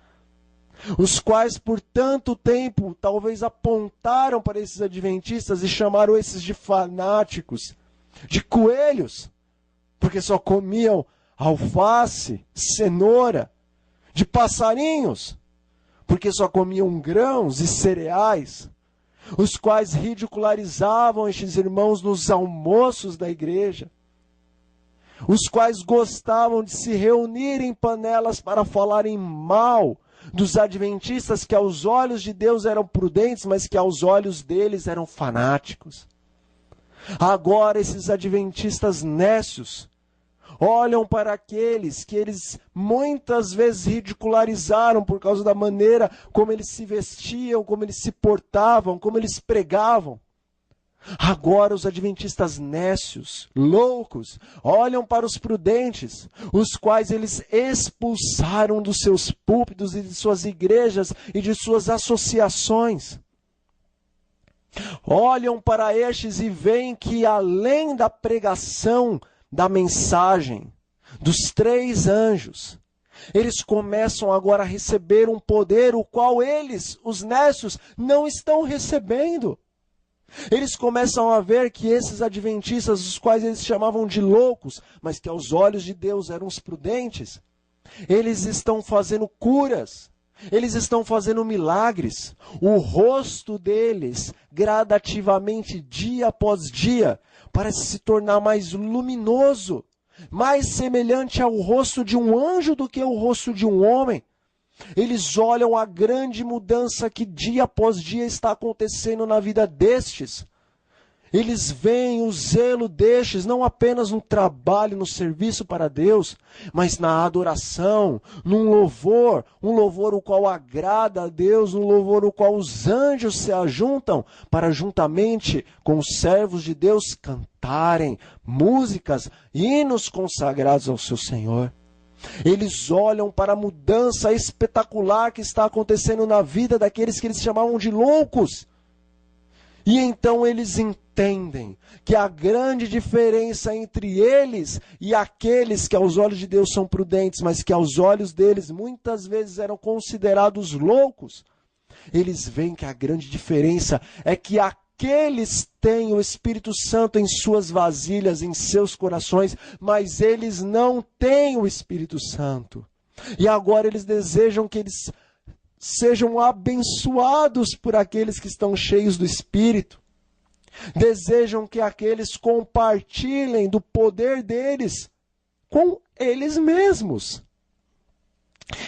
os quais por tanto tempo talvez apontaram para esses adventistas e chamaram esses de fanáticos, de coelhos, porque só comiam alface, cenoura, de passarinhos, porque só comiam grãos e cereais, os quais ridicularizavam estes irmãos nos almoços da igreja, os quais gostavam de se reunir em panelas para falarem mal dos adventistas, que aos olhos de Deus eram prudentes, mas que aos olhos deles eram fanáticos. Agora esses adventistas nécios olham para aqueles que eles muitas vezes ridicularizaram por causa da maneira como eles se vestiam, como eles se portavam, como eles pregavam. Agora os adventistas nécios, loucos, olham para os prudentes, os quais eles expulsaram dos seus púlpitos e de suas igrejas e de suas associações. Olham para estes e veem que além da pregação da mensagem dos 3 anjos, eles começam agora a receber um poder o qual eles, os nécios, não estão recebendo. Eles começam a ver que esses adventistas, os quais eles chamavam de loucos, mas que aos olhos de Deus eram os prudentes, eles estão fazendo curas, eles estão fazendo milagres. O rosto deles, gradativamente, dia após dia, parece se tornar mais luminoso, mais semelhante ao rosto de um anjo do que ao rosto de um homem. Eles olham a grande mudança que dia após dia está acontecendo na vida destes. Eles veem o zelo destes, não apenas no trabalho, no serviço para Deus, mas na adoração, num louvor, um louvor o qual agrada a Deus, um louvor o qual os anjos se ajuntam para juntamente com os servos de Deus cantarem músicas, hinos consagrados ao seu Senhor. Eles olham para a mudança espetacular que está acontecendo na vida daqueles que eles chamavam de loucos. E então eles entendem que a grande diferença entre eles e aqueles que aos olhos de Deus são prudentes, mas que aos olhos deles muitas vezes eram considerados loucos, eles veem que a grande diferença é que aqueles têm o Espírito Santo em suas vasilhas, em seus corações, mas eles não têm o Espírito Santo. E agora eles desejam que eles sejam abençoados por aqueles que estão cheios do Espírito. Desejam que aqueles compartilhem do poder deles com eles mesmos.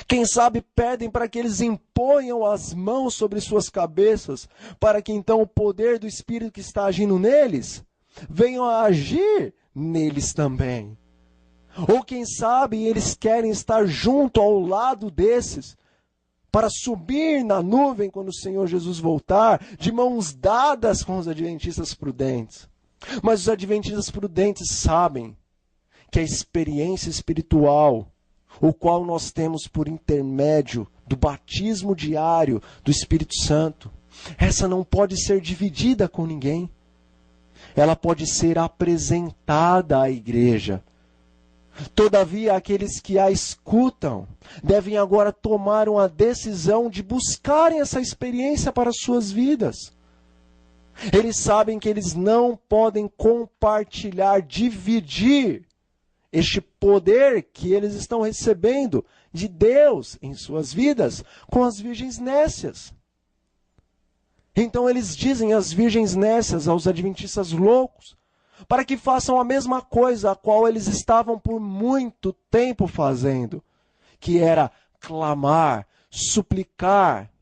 Quem sabe pedem para que eles imponham as mãos sobre suas cabeças, para que então o poder do Espírito que está agindo neles venha a agir neles também. Ou quem sabe eles querem estar junto ao lado desses, para subir na nuvem quando o Senhor Jesus voltar, de mãos dadas com os adventistas prudentes. Mas os adventistas prudentes sabem que a experiência espiritual, o qual nós temos por intermédio do batismo diário do Espírito Santo, essa não pode ser dividida com ninguém. Ela pode ser apresentada à igreja. Todavia, aqueles que a escutam devem agora tomar uma decisão de buscarem essa experiência para as suas vidas. Eles sabem que eles não podem compartilhar, dividir este poder que eles estão recebendo de Deus em suas vidas com as virgens nécias. Então eles dizem às virgens nécias, aos adventistas loucos, para que façam a mesma coisa a qual eles estavam por muito tempo fazendo, que era clamar, suplicar,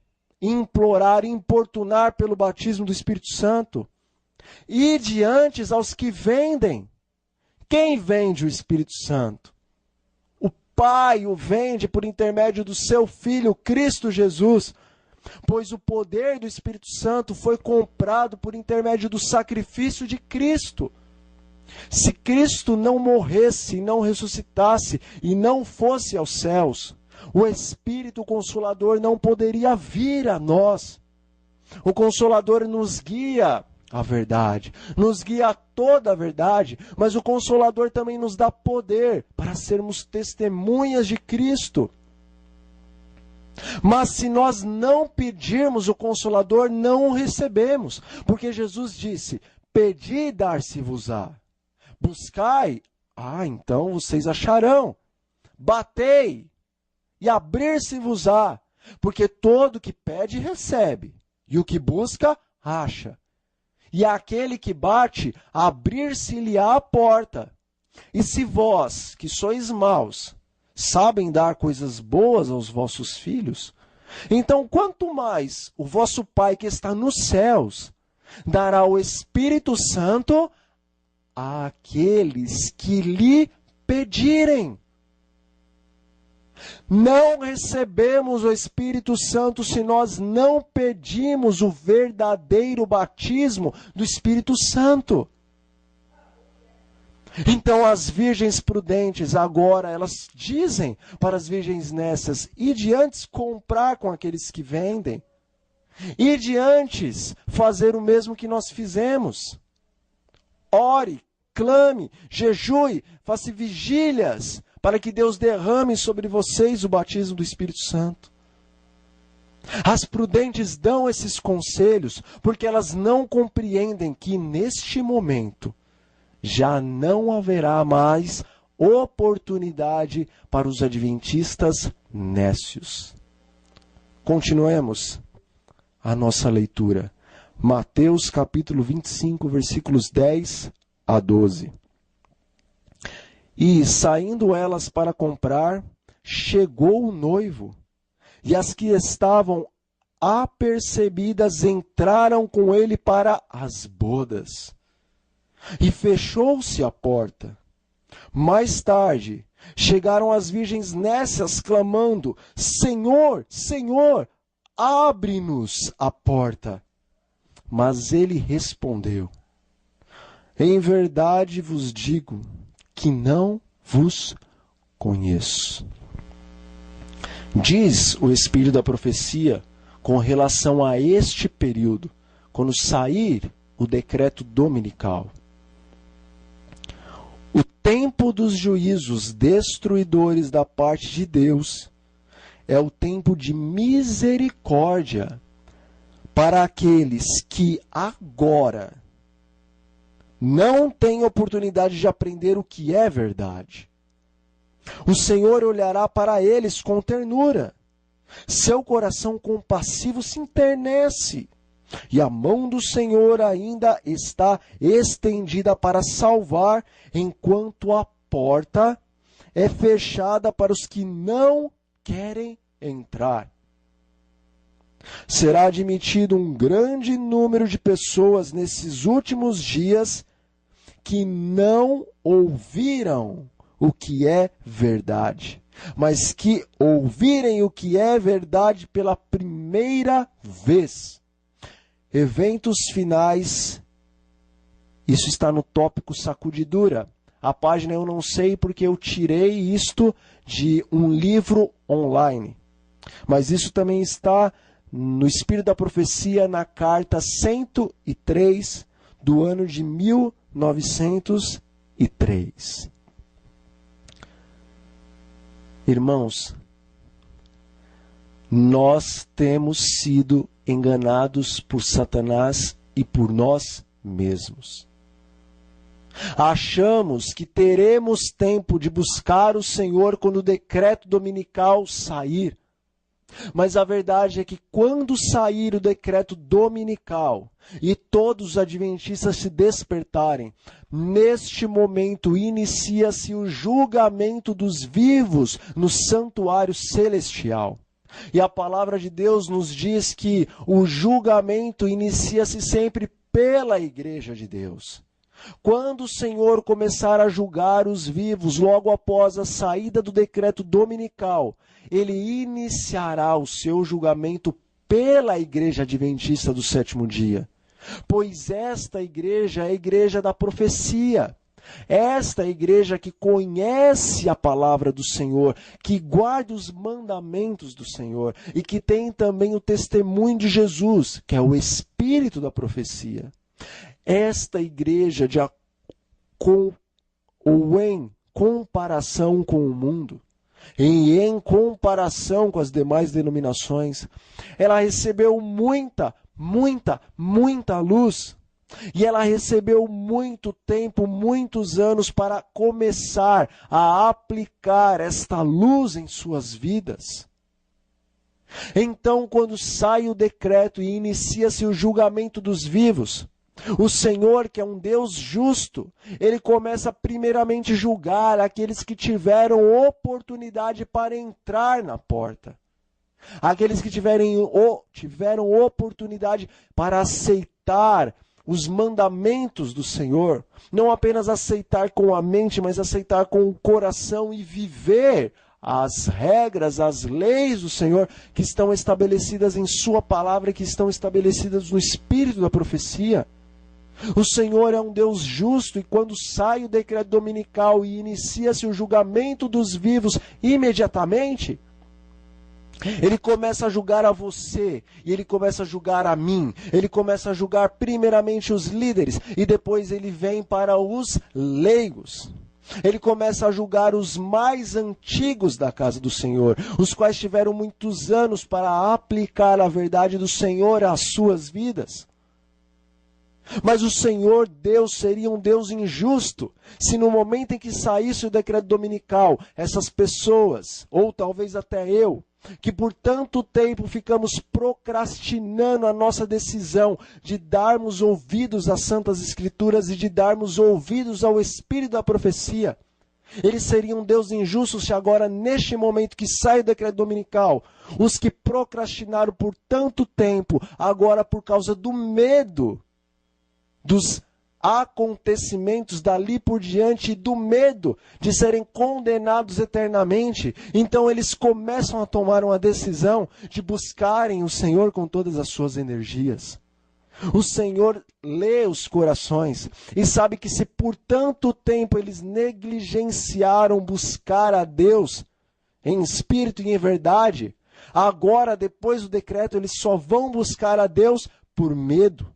implorar, importunar pelo batismo do Espírito Santo. E diante aos que vendem. Quem vende o Espírito Santo? O Pai o vende por intermédio do seu Filho, Cristo Jesus, pois o poder do Espírito Santo foi comprado por intermédio do sacrifício de Cristo. Se Cristo não morresse, não ressuscitasse e não fosse aos céus, o Espírito Consolador não poderia vir a nós. O Consolador nos guia à verdade, nos guia a toda a verdade, mas o Consolador também nos dá poder para sermos testemunhas de Cristo. Mas se nós não pedirmos o Consolador, não o recebemos, porque Jesus disse: pedi e dar-se-vos-á. Buscai, então vocês acharão. Batei, e abrir-se-vos-á. Porque todo que pede, recebe. E o que busca, acha. E aquele que bate, abrir-se-lhe-á a porta. E se vós, que sois maus, sabem dar coisas boas aos vossos filhos, então quanto mais o vosso Pai que está nos céus dará o Espírito Santo àqueles que lhe pedirem. Não recebemos o Espírito Santo se nós não pedimos o verdadeiro batismo do Espírito Santo. Então as virgens prudentes agora, elas dizem para as virgens nécias, ide antes comprar com aqueles que vendem. Ide antes fazer o mesmo que nós fizemos. Ore, clame, jejue, faça vigílias, para que Deus derrame sobre vocês o batismo do Espírito Santo. As prudentes dão esses conselhos porque elas não compreendem que neste momento já não haverá mais oportunidade para os adventistas nécios. Continuemos a nossa leitura. Mateus capítulo 25, versículos 10 a 12. E, saindo elas para comprar, chegou o noivo, e as que estavam apercebidas entraram com ele para as bodas. E fechou-se a porta. Mais tarde, chegaram as virgens nécias clamando, Senhor, Senhor, abre-nos a porta. Mas ele respondeu, em verdade vos digo que não vos conheço. Diz o Espírito da profecia com relação a este período, quando sair o decreto dominical. O tempo dos juízos destruidores da parte de Deus é o tempo de misericórdia para aqueles que agora não têm oportunidade de aprender o que é verdade. O Senhor olhará para eles com ternura. Seu coração compassivo se enternece. E a mão do Senhor ainda está estendida para salvar, enquanto a porta é fechada para os que não querem entrar. Será admitido um grande número de pessoas nesses últimos dias que não ouviram o que é verdade, mas que ouvirem o que é verdade pela primeira vez. Eventos finais, isso está no tópico sacudidura. A página eu não sei porque eu tirei isto de um livro online. Mas isso também está no Espírito da Profecia, na carta 103 do ano de 1903. Irmãos, nós temos sido enganados por Satanás e por nós mesmos. Achamos que teremos tempo de buscar o Senhor quando o decreto dominical sair. Mas a verdade é que quando sair o decreto dominical e todos os adventistas se despertarem, neste momento inicia-se o julgamento dos vivos no santuário celestial. E a palavra de Deus nos diz que o julgamento inicia-se sempre pela igreja de Deus. Quando o Senhor começar a julgar os vivos, logo após a saída do decreto dominical, ele iniciará o seu julgamento pela igreja adventista do sétimo dia. Pois esta igreja é a igreja da profecia. Esta igreja que conhece a palavra do Senhor, que guarda os mandamentos do Senhor e que tem também o testemunho de Jesus, que é o espírito da profecia. Esta igreja, em comparação com o mundo, e em comparação com as demais denominações, ela recebeu muita luz. E ela recebeu muito tempo, muitos anos para começar a aplicar esta luz em suas vidas. Então, quando sai o decreto e inicia-se o julgamento dos vivos, o Senhor, que é um Deus justo, ele começa primeiramente a julgar aqueles que tiveram oportunidade para entrar na porta. Aqueles que tiveram oportunidade para aceitar os mandamentos do Senhor. Não apenas aceitar com a mente, mas aceitar com o coração e viver as regras, as leis do Senhor que estão estabelecidas em sua palavra, que estão estabelecidas no espírito da profecia. O Senhor é um Deus justo e quando sai o decreto dominical e inicia-se o julgamento dos vivos imediatamente, ele começa a julgar a você, e ele começa a julgar a mim, ele começa a julgar primeiramente os líderes, e depois ele vem para os leigos. Ele começa a julgar os mais antigos da casa do Senhor, os quais tiveram muitos anos para aplicar a verdade do Senhor às suas vidas. Mas o Senhor Deus seria um Deus injusto se no momento em que saísse o decreto dominical, essas pessoas, ou talvez até eu, que por tanto tempo ficamos procrastinando a nossa decisão de darmos ouvidos às Santas Escrituras e de darmos ouvidos ao Espírito da profecia. Ele seria um Deus injusto se agora, neste momento que sai o decreto dominical, os que procrastinaram por tanto tempo, agora por causa do medo dos acontecimentos dali por diante, do medo de serem condenados eternamente, então eles começam a tomar uma decisão de buscarem o Senhor com todas as suas energias. O Senhor lê os corações e sabe que se por tanto tempo eles negligenciaram buscar a Deus em espírito e em verdade, agora depois do decreto eles só vão buscar a Deus por medo.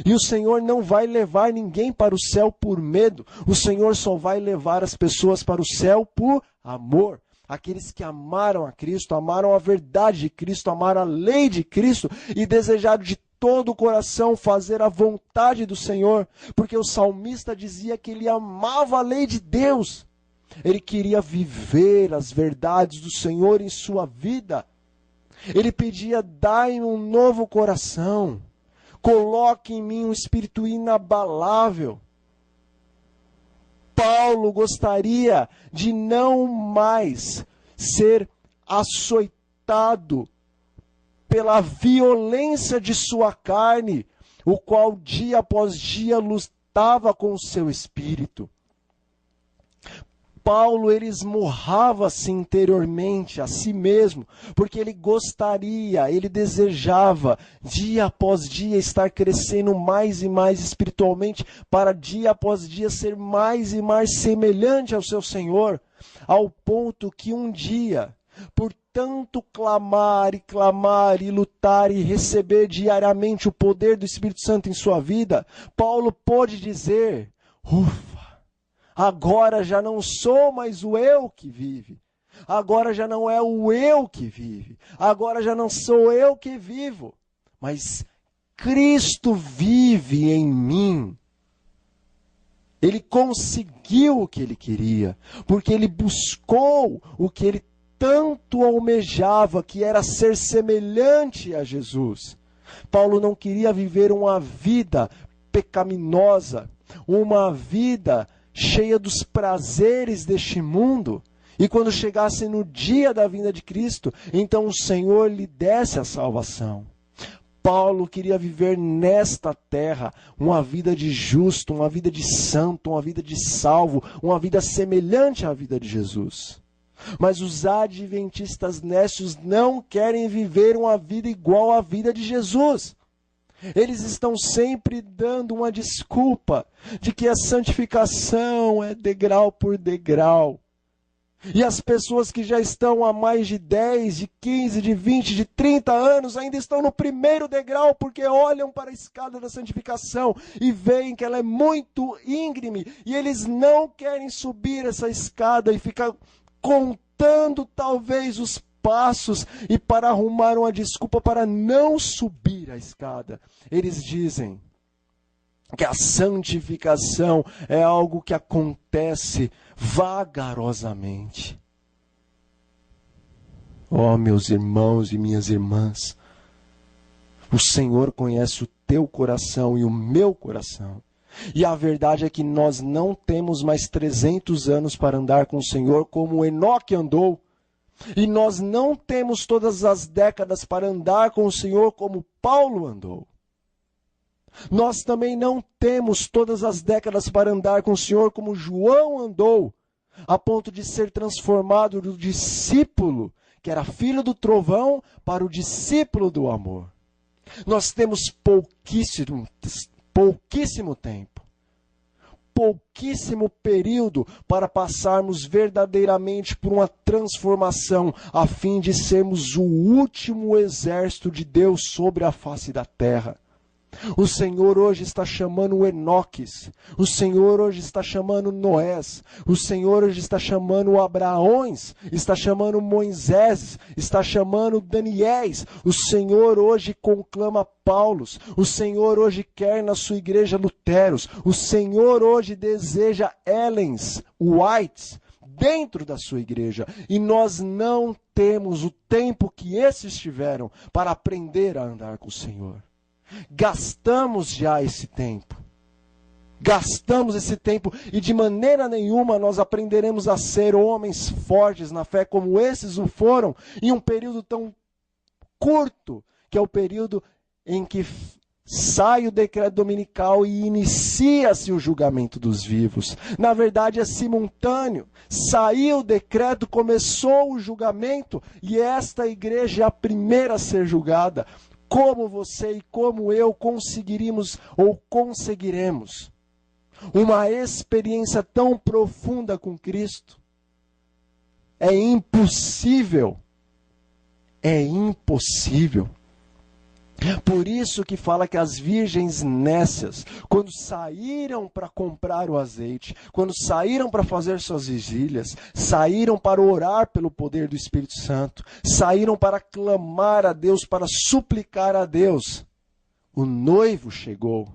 E o Senhor não vai levar ninguém para o céu por medo. O Senhor só vai levar as pessoas para o céu por amor. Aqueles que amaram a Cristo, amaram a verdade de Cristo, amaram a lei de Cristo e desejaram de todo o coração fazer a vontade do Senhor. Porque o salmista dizia que ele amava a lei de Deus. Ele queria viver as verdades do Senhor em sua vida. Ele pedia, dai-me um novo coração. Coloque em mim um espírito inabalável. Paulo gostaria de não mais ser açoitado pela violência de sua carne, o qual dia após dia lutava com o seu espírito. Paulo, ele esmurrava-se interiormente a si mesmo, porque ele gostaria, ele desejava, dia após dia, estar crescendo mais e mais espiritualmente, para dia após dia ser mais e mais semelhante ao seu Senhor, ao ponto que um dia, por tanto clamar e lutar e receber diariamente o poder do Espírito Santo em sua vida, Paulo pôde dizer, ufa, agora já não sou mais o eu que vive. Agora já não é o eu que vive. Agora já não sou eu que vivo. Mas Cristo vive em mim. Ele conseguiu o que ele queria. Porque ele buscou o que ele tanto almejava, que era ser semelhante a Jesus. Paulo não queria viver uma vida pecaminosa. Uma vida cheia dos prazeres deste mundo, e quando chegasse no dia da vinda de Cristo, então o Senhor lhe desse a salvação. Paulo queria viver nesta terra uma vida de justo, uma vida de santo, uma vida de salvo, uma vida semelhante à vida de Jesus. Mas os adventistas necios não querem viver uma vida igual à vida de Jesus. Eles estão sempre dando uma desculpa de que a santificação é degrau por degrau. E as pessoas que já estão há mais de 10, de 15, de 20, de 30 anos ainda estão no primeiro degrau porque olham para a escada da santificação e veem que ela é muito íngreme e eles não querem subir essa escada e ficar contando talvez os passos e para arrumar uma desculpa para não subir a escada. Eles dizem que a santificação é algo que acontece vagarosamente. Ó, meus irmãos e minhas irmãs, o Senhor conhece o teu coração e o meu coração. E a verdade é que nós não temos mais 300 anos para andar com o Senhor como Enoque andou. E nós não temos todas as décadas para andar com o Senhor como Paulo andou. Nós também não temos todas as décadas para andar com o Senhor como João andou, a ponto de ser transformado do discípulo, que era filho do trovão, para o discípulo do amor. Nós temos pouquíssimo tempo, pouquíssimo período para passarmos verdadeiramente por uma transformação, a fim de sermos o último exército de Deus sobre a face da terra. O Senhor hoje está chamando Enoques, o Senhor hoje está chamando Noés, o Senhor hoje está chamando Abraões, está chamando Moisés, está chamando Daniéis, o Senhor hoje conclama Paulos, o Senhor hoje quer na sua igreja Luteros, o Senhor hoje deseja Ellens Whites dentro da sua igreja, e nós não temos o tempo que esses tiveram para aprender a andar com o Senhor. Gastamos já esse tempo. Gastamos esse tempo e de maneira nenhuma nós aprenderemos a ser homens fortes na fé como esses o foram em um período tão curto, que é o período em que sai o decreto dominical e inicia-se o julgamento dos vivos. Na verdade é simultâneo. Saiu o decreto, começou o julgamento e esta igreja é a primeira a ser julgada. Como você e como eu conseguiremos ou conseguiremos uma experiência tão profunda com Cristo? É impossível. É impossível. Por isso que fala que as virgens nécias, quando saíram para comprar o azeite, quando saíram para fazer suas vigílias, saíram para orar pelo poder do Espírito Santo, saíram para clamar a Deus, para suplicar a Deus. O noivo chegou.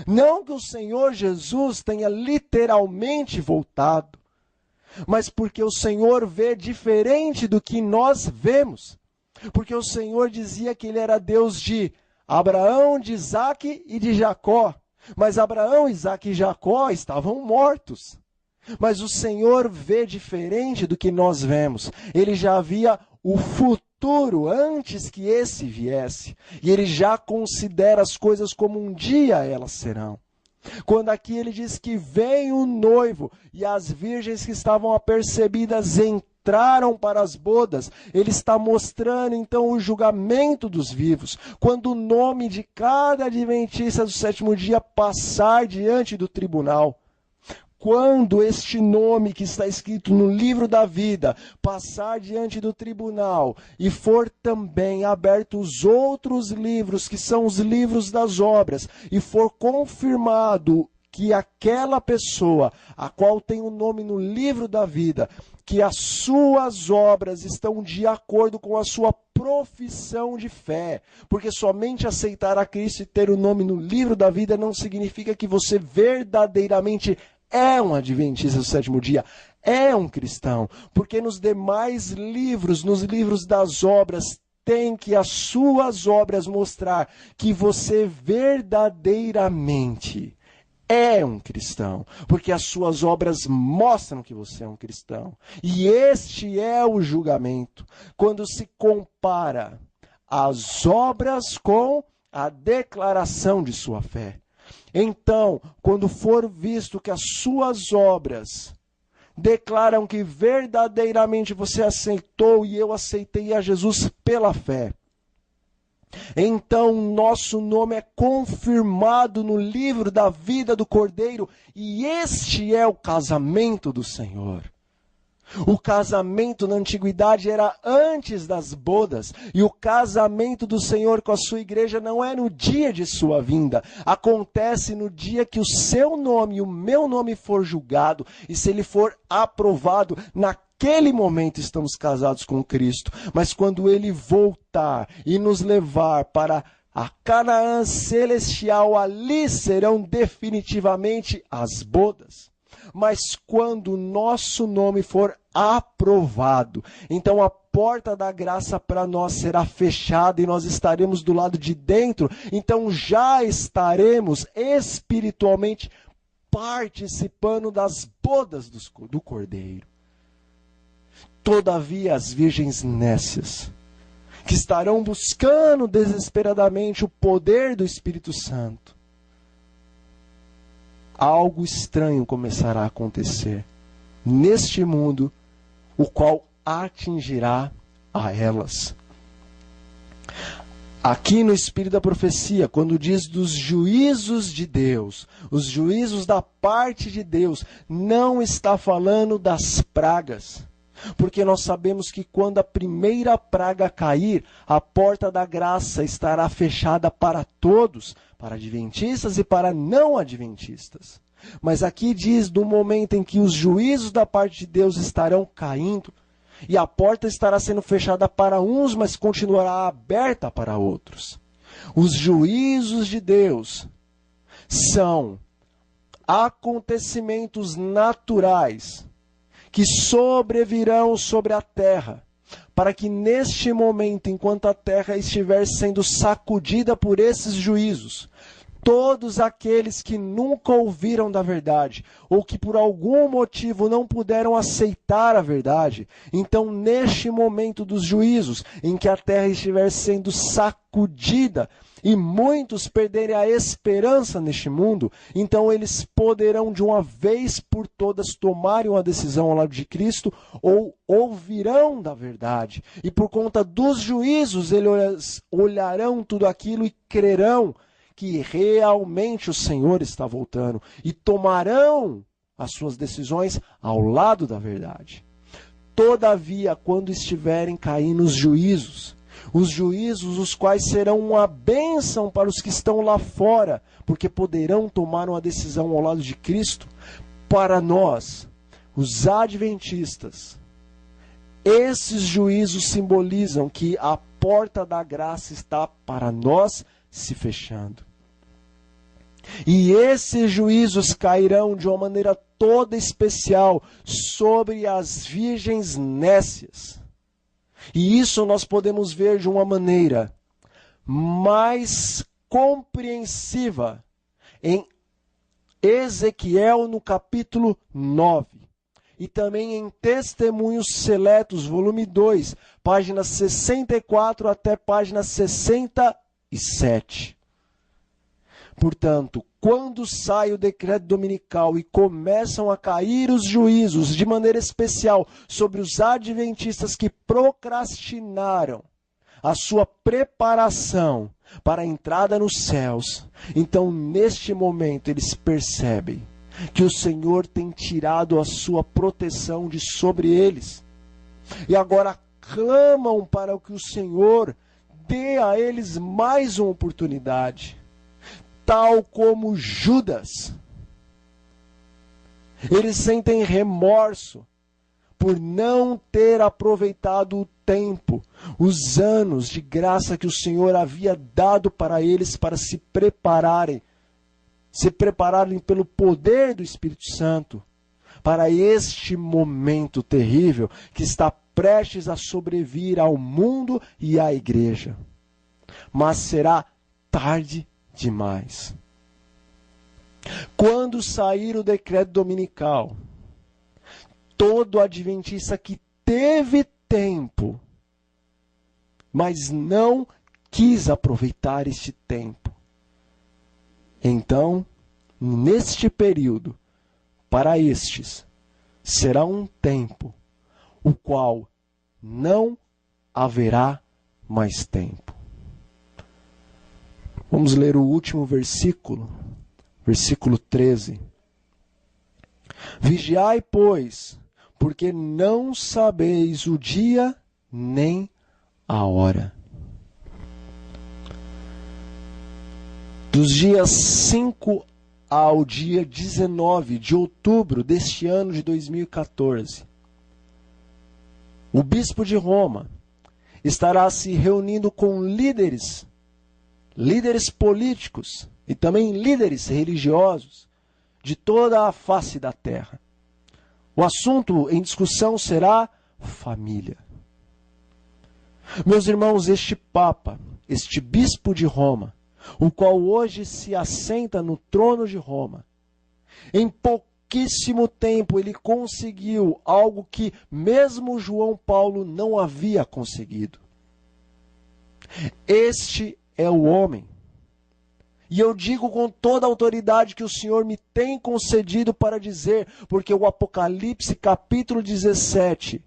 Não que o Senhor Jesus tenha literalmente voltado, mas porque o Senhor vê diferente do que nós vemos. Porque o Senhor dizia que Ele era Deus de Abraão, de Isaque e de Jacó. Mas Abraão, Isaque e Jacó estavam mortos. Mas o Senhor vê diferente do que nós vemos. Ele já via o futuro antes que esse viesse. E Ele já considera as coisas como um dia elas serão. Quando aqui Ele diz que vem o noivo e as virgens que estavam apercebidas entraram para as bodas, Ele está mostrando então o julgamento dos vivos. Quando o nome de cada adventista do sétimo dia passar diante do tribunal, quando este nome que está escrito no livro da vida passar diante do tribunal e for também aberto os outros livros, que são os livros das obras, e for confirmado que aquela pessoa, a qual tem o nome no livro da vida, que as suas obras estão de acordo com a sua profissão de fé, porque somente aceitar a Cristo e ter o nome no livro da vida não significa que você verdadeiramente é um adventista do sétimo dia, é um cristão, porque nos demais livros, nos livros das obras, tem que as suas obras mostrar que você verdadeiramente é um cristão, porque as suas obras mostram que você é um cristão. E este é o julgamento, quando se compara as obras com a declaração de sua fé. Então, quando for visto que as suas obras declaram que verdadeiramente você aceitou e eu aceitei a Jesus pela fé, então nosso nome é confirmado no livro da vida do Cordeiro e este é o casamento do Senhor. O casamento na antiguidade era antes das bodas, e o casamento do Senhor com a sua igreja não é no dia de sua vinda, acontece no dia que o seu nome e o meu nome for julgado, e se ele for aprovado, naquele momento estamos casados com Cristo. Mas quando ele voltar e nos levar para a Canaã celestial, ali serão definitivamente as bodas. Mas quando o nosso nome for aprovado, então a porta da graça para nós será fechada e nós estaremos do lado de dentro, então já estaremos espiritualmente participando das bodas do Cordeiro. Todavia, as virgens nécias, que estarão buscando desesperadamente o poder do Espírito Santo, algo estranho começará a acontecer neste mundo, o qual atingirá a elas. Aqui no Espírito da Profecia, quando diz dos juízos de Deus, os juízos da parte de Deus, não está falando das pragas. Porque nós sabemos que quando a primeira praga cair, a porta da graça estará fechada para todos, para adventistas e para não adventistas. Mas aqui diz do momento em que os juízos da parte de Deus estarão caindo, e a porta estará sendo fechada para uns, mas continuará aberta para outros. Os juízos de Deus são acontecimentos naturais que sobrevirão sobre a terra, para que neste momento, enquanto a terra estiver sendo sacudida por esses juízos, todos aqueles que nunca ouviram da verdade, ou que por algum motivo não puderam aceitar a verdade, então neste momento dos juízos, em que a terra estiver sendo sacudida, e muitos perderem a esperança neste mundo, então eles poderão de uma vez por todas tomarem uma decisão ao lado de Cristo, ou ouvirão da verdade. E por conta dos juízos, eles olharão tudo aquilo e crerão que realmente o Senhor está voltando, e tomarão as suas decisões ao lado da verdade. Todavia, quando estiverem caindo os juízos os quais serão uma bênção para os que estão lá fora, porque poderão tomar uma decisão ao lado de Cristo, para nós, os adventistas, esses juízos simbolizam que a porta da graça está para nós se fechando. E esses juízos cairão de uma maneira toda especial sobre as virgens nécias. E isso nós podemos ver de uma maneira mais compreensiva em Ezequiel no capítulo 9. E também em Testemunhos Seletos, volume 2, páginas 64 até página 67. Portanto, quando sai o decreto dominical e começam a cair os juízos, de maneira especial, sobre os adventistas que procrastinaram a sua preparação para a entrada nos céus, então, neste momento, eles percebem que o Senhor tem tirado a sua proteção de sobre eles. E agora clamam para que o Senhor dê a eles mais uma oportunidade. Tal como Judas. Eles sentem remorso por não ter aproveitado o tempo, os anos de graça que o Senhor havia dado para eles para se prepararem pelo poder do Espírito Santo, para este momento terrível que está prestes a sobrevir ao mundo e à igreja. Mas será tarde demais. Quando sair o decreto dominical, todo adventista que teve tempo, mas não quis aproveitar este tempo, então, neste período, para estes, será um tempo o qual não haverá mais tempo. Vamos ler o último versículo, versículo 13. Vigiai, pois, porque não sabeis o dia nem a hora. Dos dias 5 ao dia 19 de outubro deste ano de 2014, o bispo de Roma estará se reunindo com líderes políticos e também líderes religiosos de toda a face da terra. O assunto em discussão será família. Meus irmãos, este Papa, este Bispo de Roma, o qual hoje se assenta no trono de Roma, em pouquíssimo tempo ele conseguiu algo que mesmo João Paulo não havia conseguido. Este é o homem. E eu digo com toda a autoridade que o Senhor me tem concedido para dizer, porque o Apocalipse capítulo 17,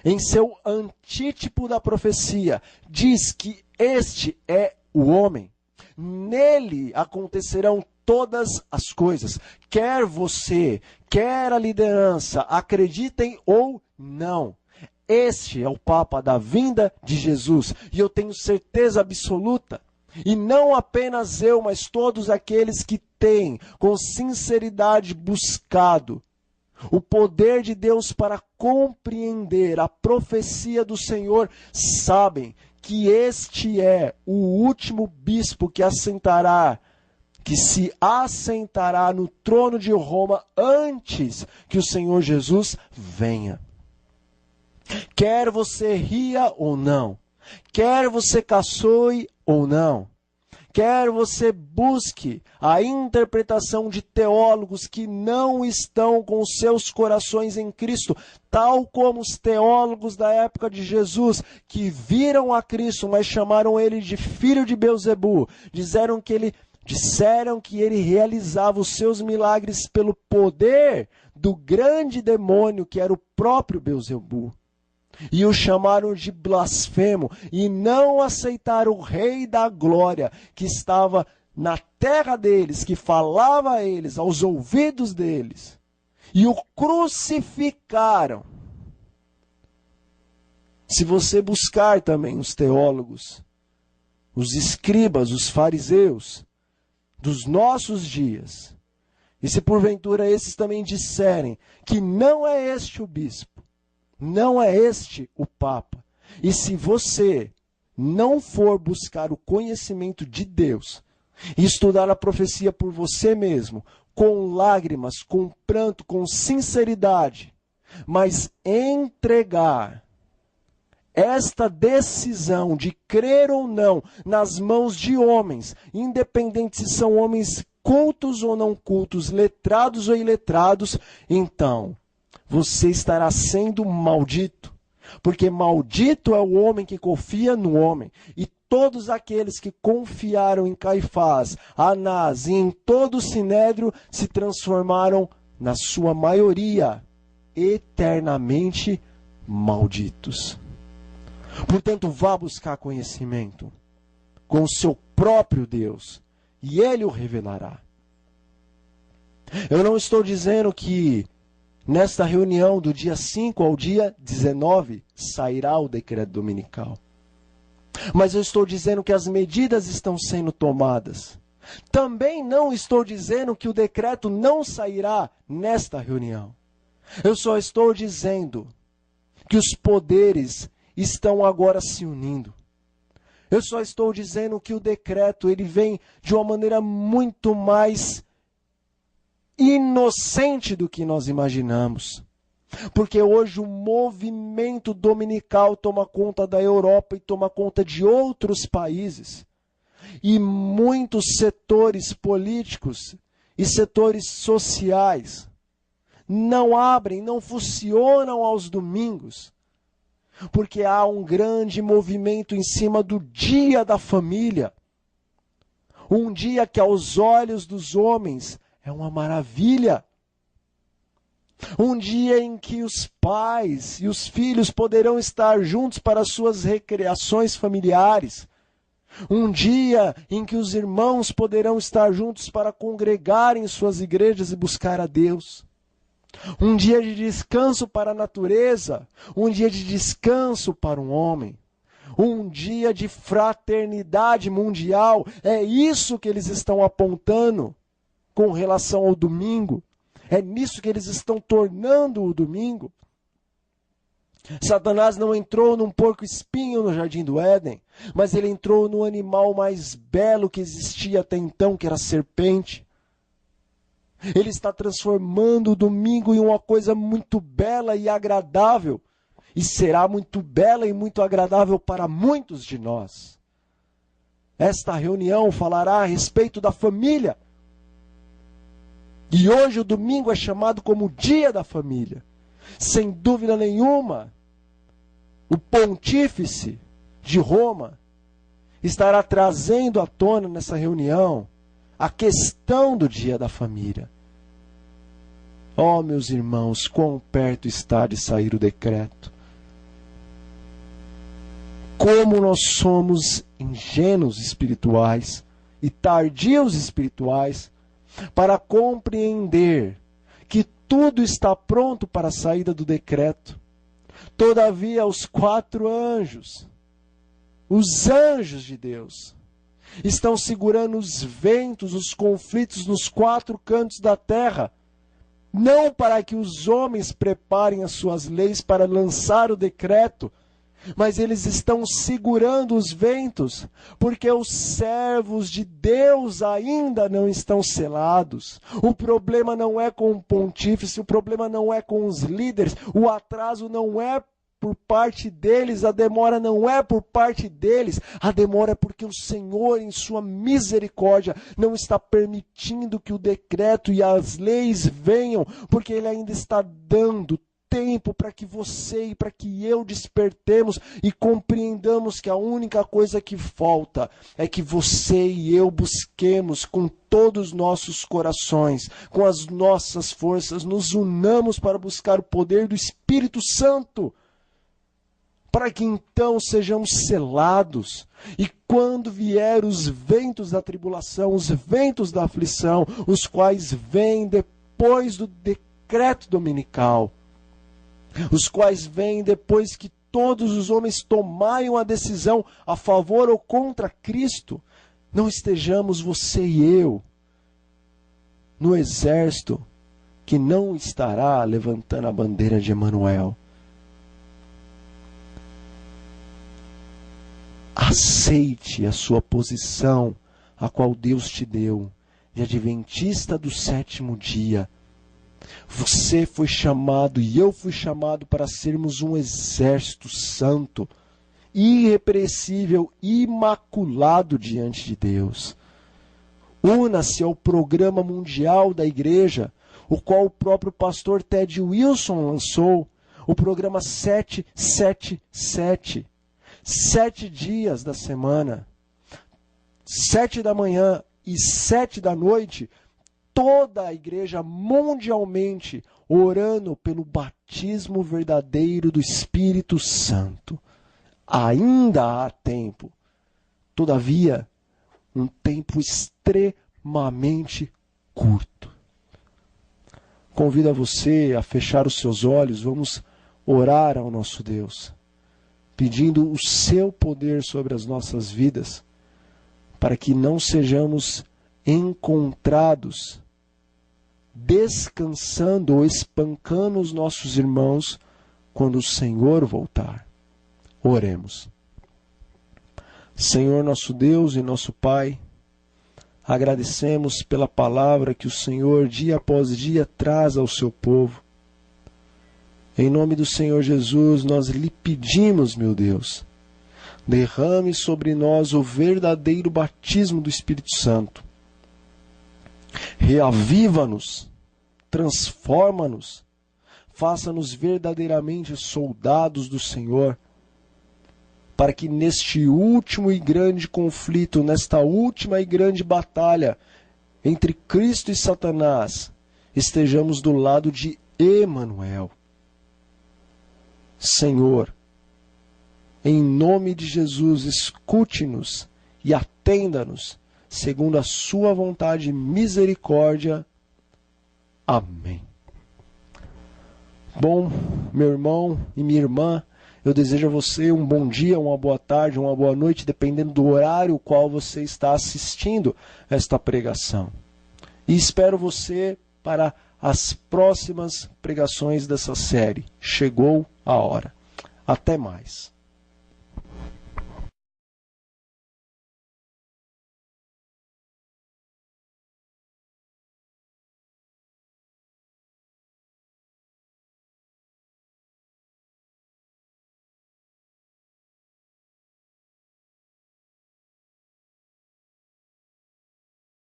em seu antítipo da profecia, diz que este é o homem. Nele acontecerão todas as coisas. Quer você, quer a liderança, acreditem ou não. Este é o Papa da vinda de Jesus. E eu tenho certeza absoluta. E não apenas eu, mas todos aqueles que têm, com sinceridade, buscado o poder de Deus para compreender a profecia do Senhor, sabem que este é o último bispo que se assentará no trono de Roma antes que o Senhor Jesus venha. Quer você ria ou não, quer você caçoe ou não, quer você busque a interpretação de teólogos que não estão com seus corações em Cristo, tal como os teólogos da época de Jesus, que viram a Cristo, mas chamaram ele de filho de Belzebu, disseram que ele realizava os seus milagres pelo poder do grande demônio que era o próprio Belzebu. E o chamaram de blasfemo, e não aceitaram o Rei da Glória, que estava na terra deles, que falava a eles, aos ouvidos deles, e o crucificaram. Se você buscar também os teólogos, os escribas, os fariseus, dos nossos dias, e se porventura esses também disserem que não é este o bispo, não é este o Papa. E se você não for buscar o conhecimento de Deus e estudar a profecia por você mesmo, com lágrimas, com pranto, com sinceridade, mas entregar esta decisão de crer ou não nas mãos de homens, independente se são homens cultos ou não cultos, letrados ou iletrados, então você estará sendo maldito, porque maldito é o homem que confia no homem, e todos aqueles que confiaram em Caifás, Anás e em todo o Sinédrio se transformaram, na sua maioria, eternamente malditos. Portanto, vá buscar conhecimento com o seu próprio Deus, e Ele o revelará. Eu não estou dizendo que nesta reunião do dia 5 ao dia 19 sairá o decreto dominical. Mas eu estou dizendo que as medidas estão sendo tomadas. Também não estou dizendo que o decreto não sairá nesta reunião. Eu só estou dizendo que os poderes estão agora se unindo. Eu só estou dizendo que o decreto ele vem de uma maneira muito mais inocente do que nós imaginamos. Porque hoje o movimento dominical toma conta da Europa e toma conta de outros países. E muitos setores políticos e setores sociais não abrem, não funcionam aos domingos. Porque há um grande movimento em cima do dia da família. Um dia que aos olhos dos homens é uma maravilha. Um dia em que os pais e os filhos poderão estar juntos para suas recreações familiares. Um dia em que os irmãos poderão estar juntos para congregar em suas igrejas e buscar a Deus. Um dia de descanso para a natureza. Um dia de descanso para um homem. Um dia de fraternidade mundial. É isso que eles estão apontando com relação ao domingo. É nisso que eles estão tornando o domingo. Satanás não entrou num porco-espinho no jardim do Éden, mas ele entrou no animal mais belo que existia até então, que era a serpente. Ele está transformando o domingo em uma coisa muito bela e agradável. e será muito bela e muito agradável para muitos de nós. Esta reunião falará a respeito da família. E hoje o domingo é chamado como Dia da Família. Sem dúvida nenhuma, o pontífice de Roma estará trazendo à tona nessa reunião a questão do Dia da Família. Oh, meus irmãos, quão perto está de sair o decreto. Como nós somos ingênuos espirituais e tardios espirituais para compreender que tudo está pronto para a saída do decreto. Todavia, os 4 anjos, os anjos de Deus, estão segurando os ventos, os conflitos nos 4 cantos da terra, não para que os homens preparem as suas leis para lançar o decreto, mas eles estão segurando os ventos, porque os servos de Deus ainda não estão selados. O problema não é com o pontífice, o problema não é com os líderes, o atraso não é por parte deles, a demora não é por parte deles, a demora é porque o Senhor, em sua misericórdia, não está permitindo que o decreto e as leis venham, porque Ele ainda está dando tempo para que você e para que eu despertemos e compreendamos que a única coisa que falta é que você e eu busquemos com todos os nossos corações, com as nossas forças, nos unamos para buscar o poder do Espírito Santo, para que então sejamos selados. E quando vier os ventos da tribulação, os ventos da aflição, os quais vêm depois do decreto dominical, os quais vêm depois que todos os homens tomarem a decisão a favor ou contra Cristo, não estejamos você e eu no exército que não estará levantando a bandeira de Emanuel. Aceite a sua posição, a qual Deus te deu, de adventista do 7º dia. Você foi chamado e eu fui chamado para sermos um exército santo, irrepreensível, imaculado diante de Deus. Una-se ao programa mundial da igreja, o qual o próprio pastor Ted Wilson lançou, o programa 777. 7 dias da semana, 7 da manhã e 7 da noite, toda a igreja mundialmente orando pelo batismo verdadeiro do Espírito Santo. Ainda há tempo, todavia, um tempo extremamente curto. Convido a você a fechar os seus olhos, vamos orar ao nosso Deus, pedindo o seu poder sobre as nossas vidas, para que não sejamos encontrados descansando ou espancando os nossos irmãos quando o Senhor voltar. Oremos. Senhor nosso Deus e nosso Pai, agradecemos pela palavra que o Senhor dia após dia traz ao seu povo. Em nome do Senhor Jesus, nós lhe pedimos, meu Deus, derrame sobre nós o verdadeiro batismo do Espírito Santo. Reaviva-nos, transforma-nos, faça-nos verdadeiramente soldados do Senhor, para que neste último e grande conflito, nesta última e grande batalha entre Cristo e Satanás, estejamos do lado de Emanuel. Senhor, em nome de Jesus, escute-nos e atenda-nos, segundo a sua vontade e misericórdia. Amém. Bom, meu irmão e minha irmã, eu desejo a você um bom dia, uma boa tarde, uma boa noite, dependendo do horário qual você está assistindo esta pregação. E espero você para as próximas pregações dessa série. Chegou a hora. Até mais.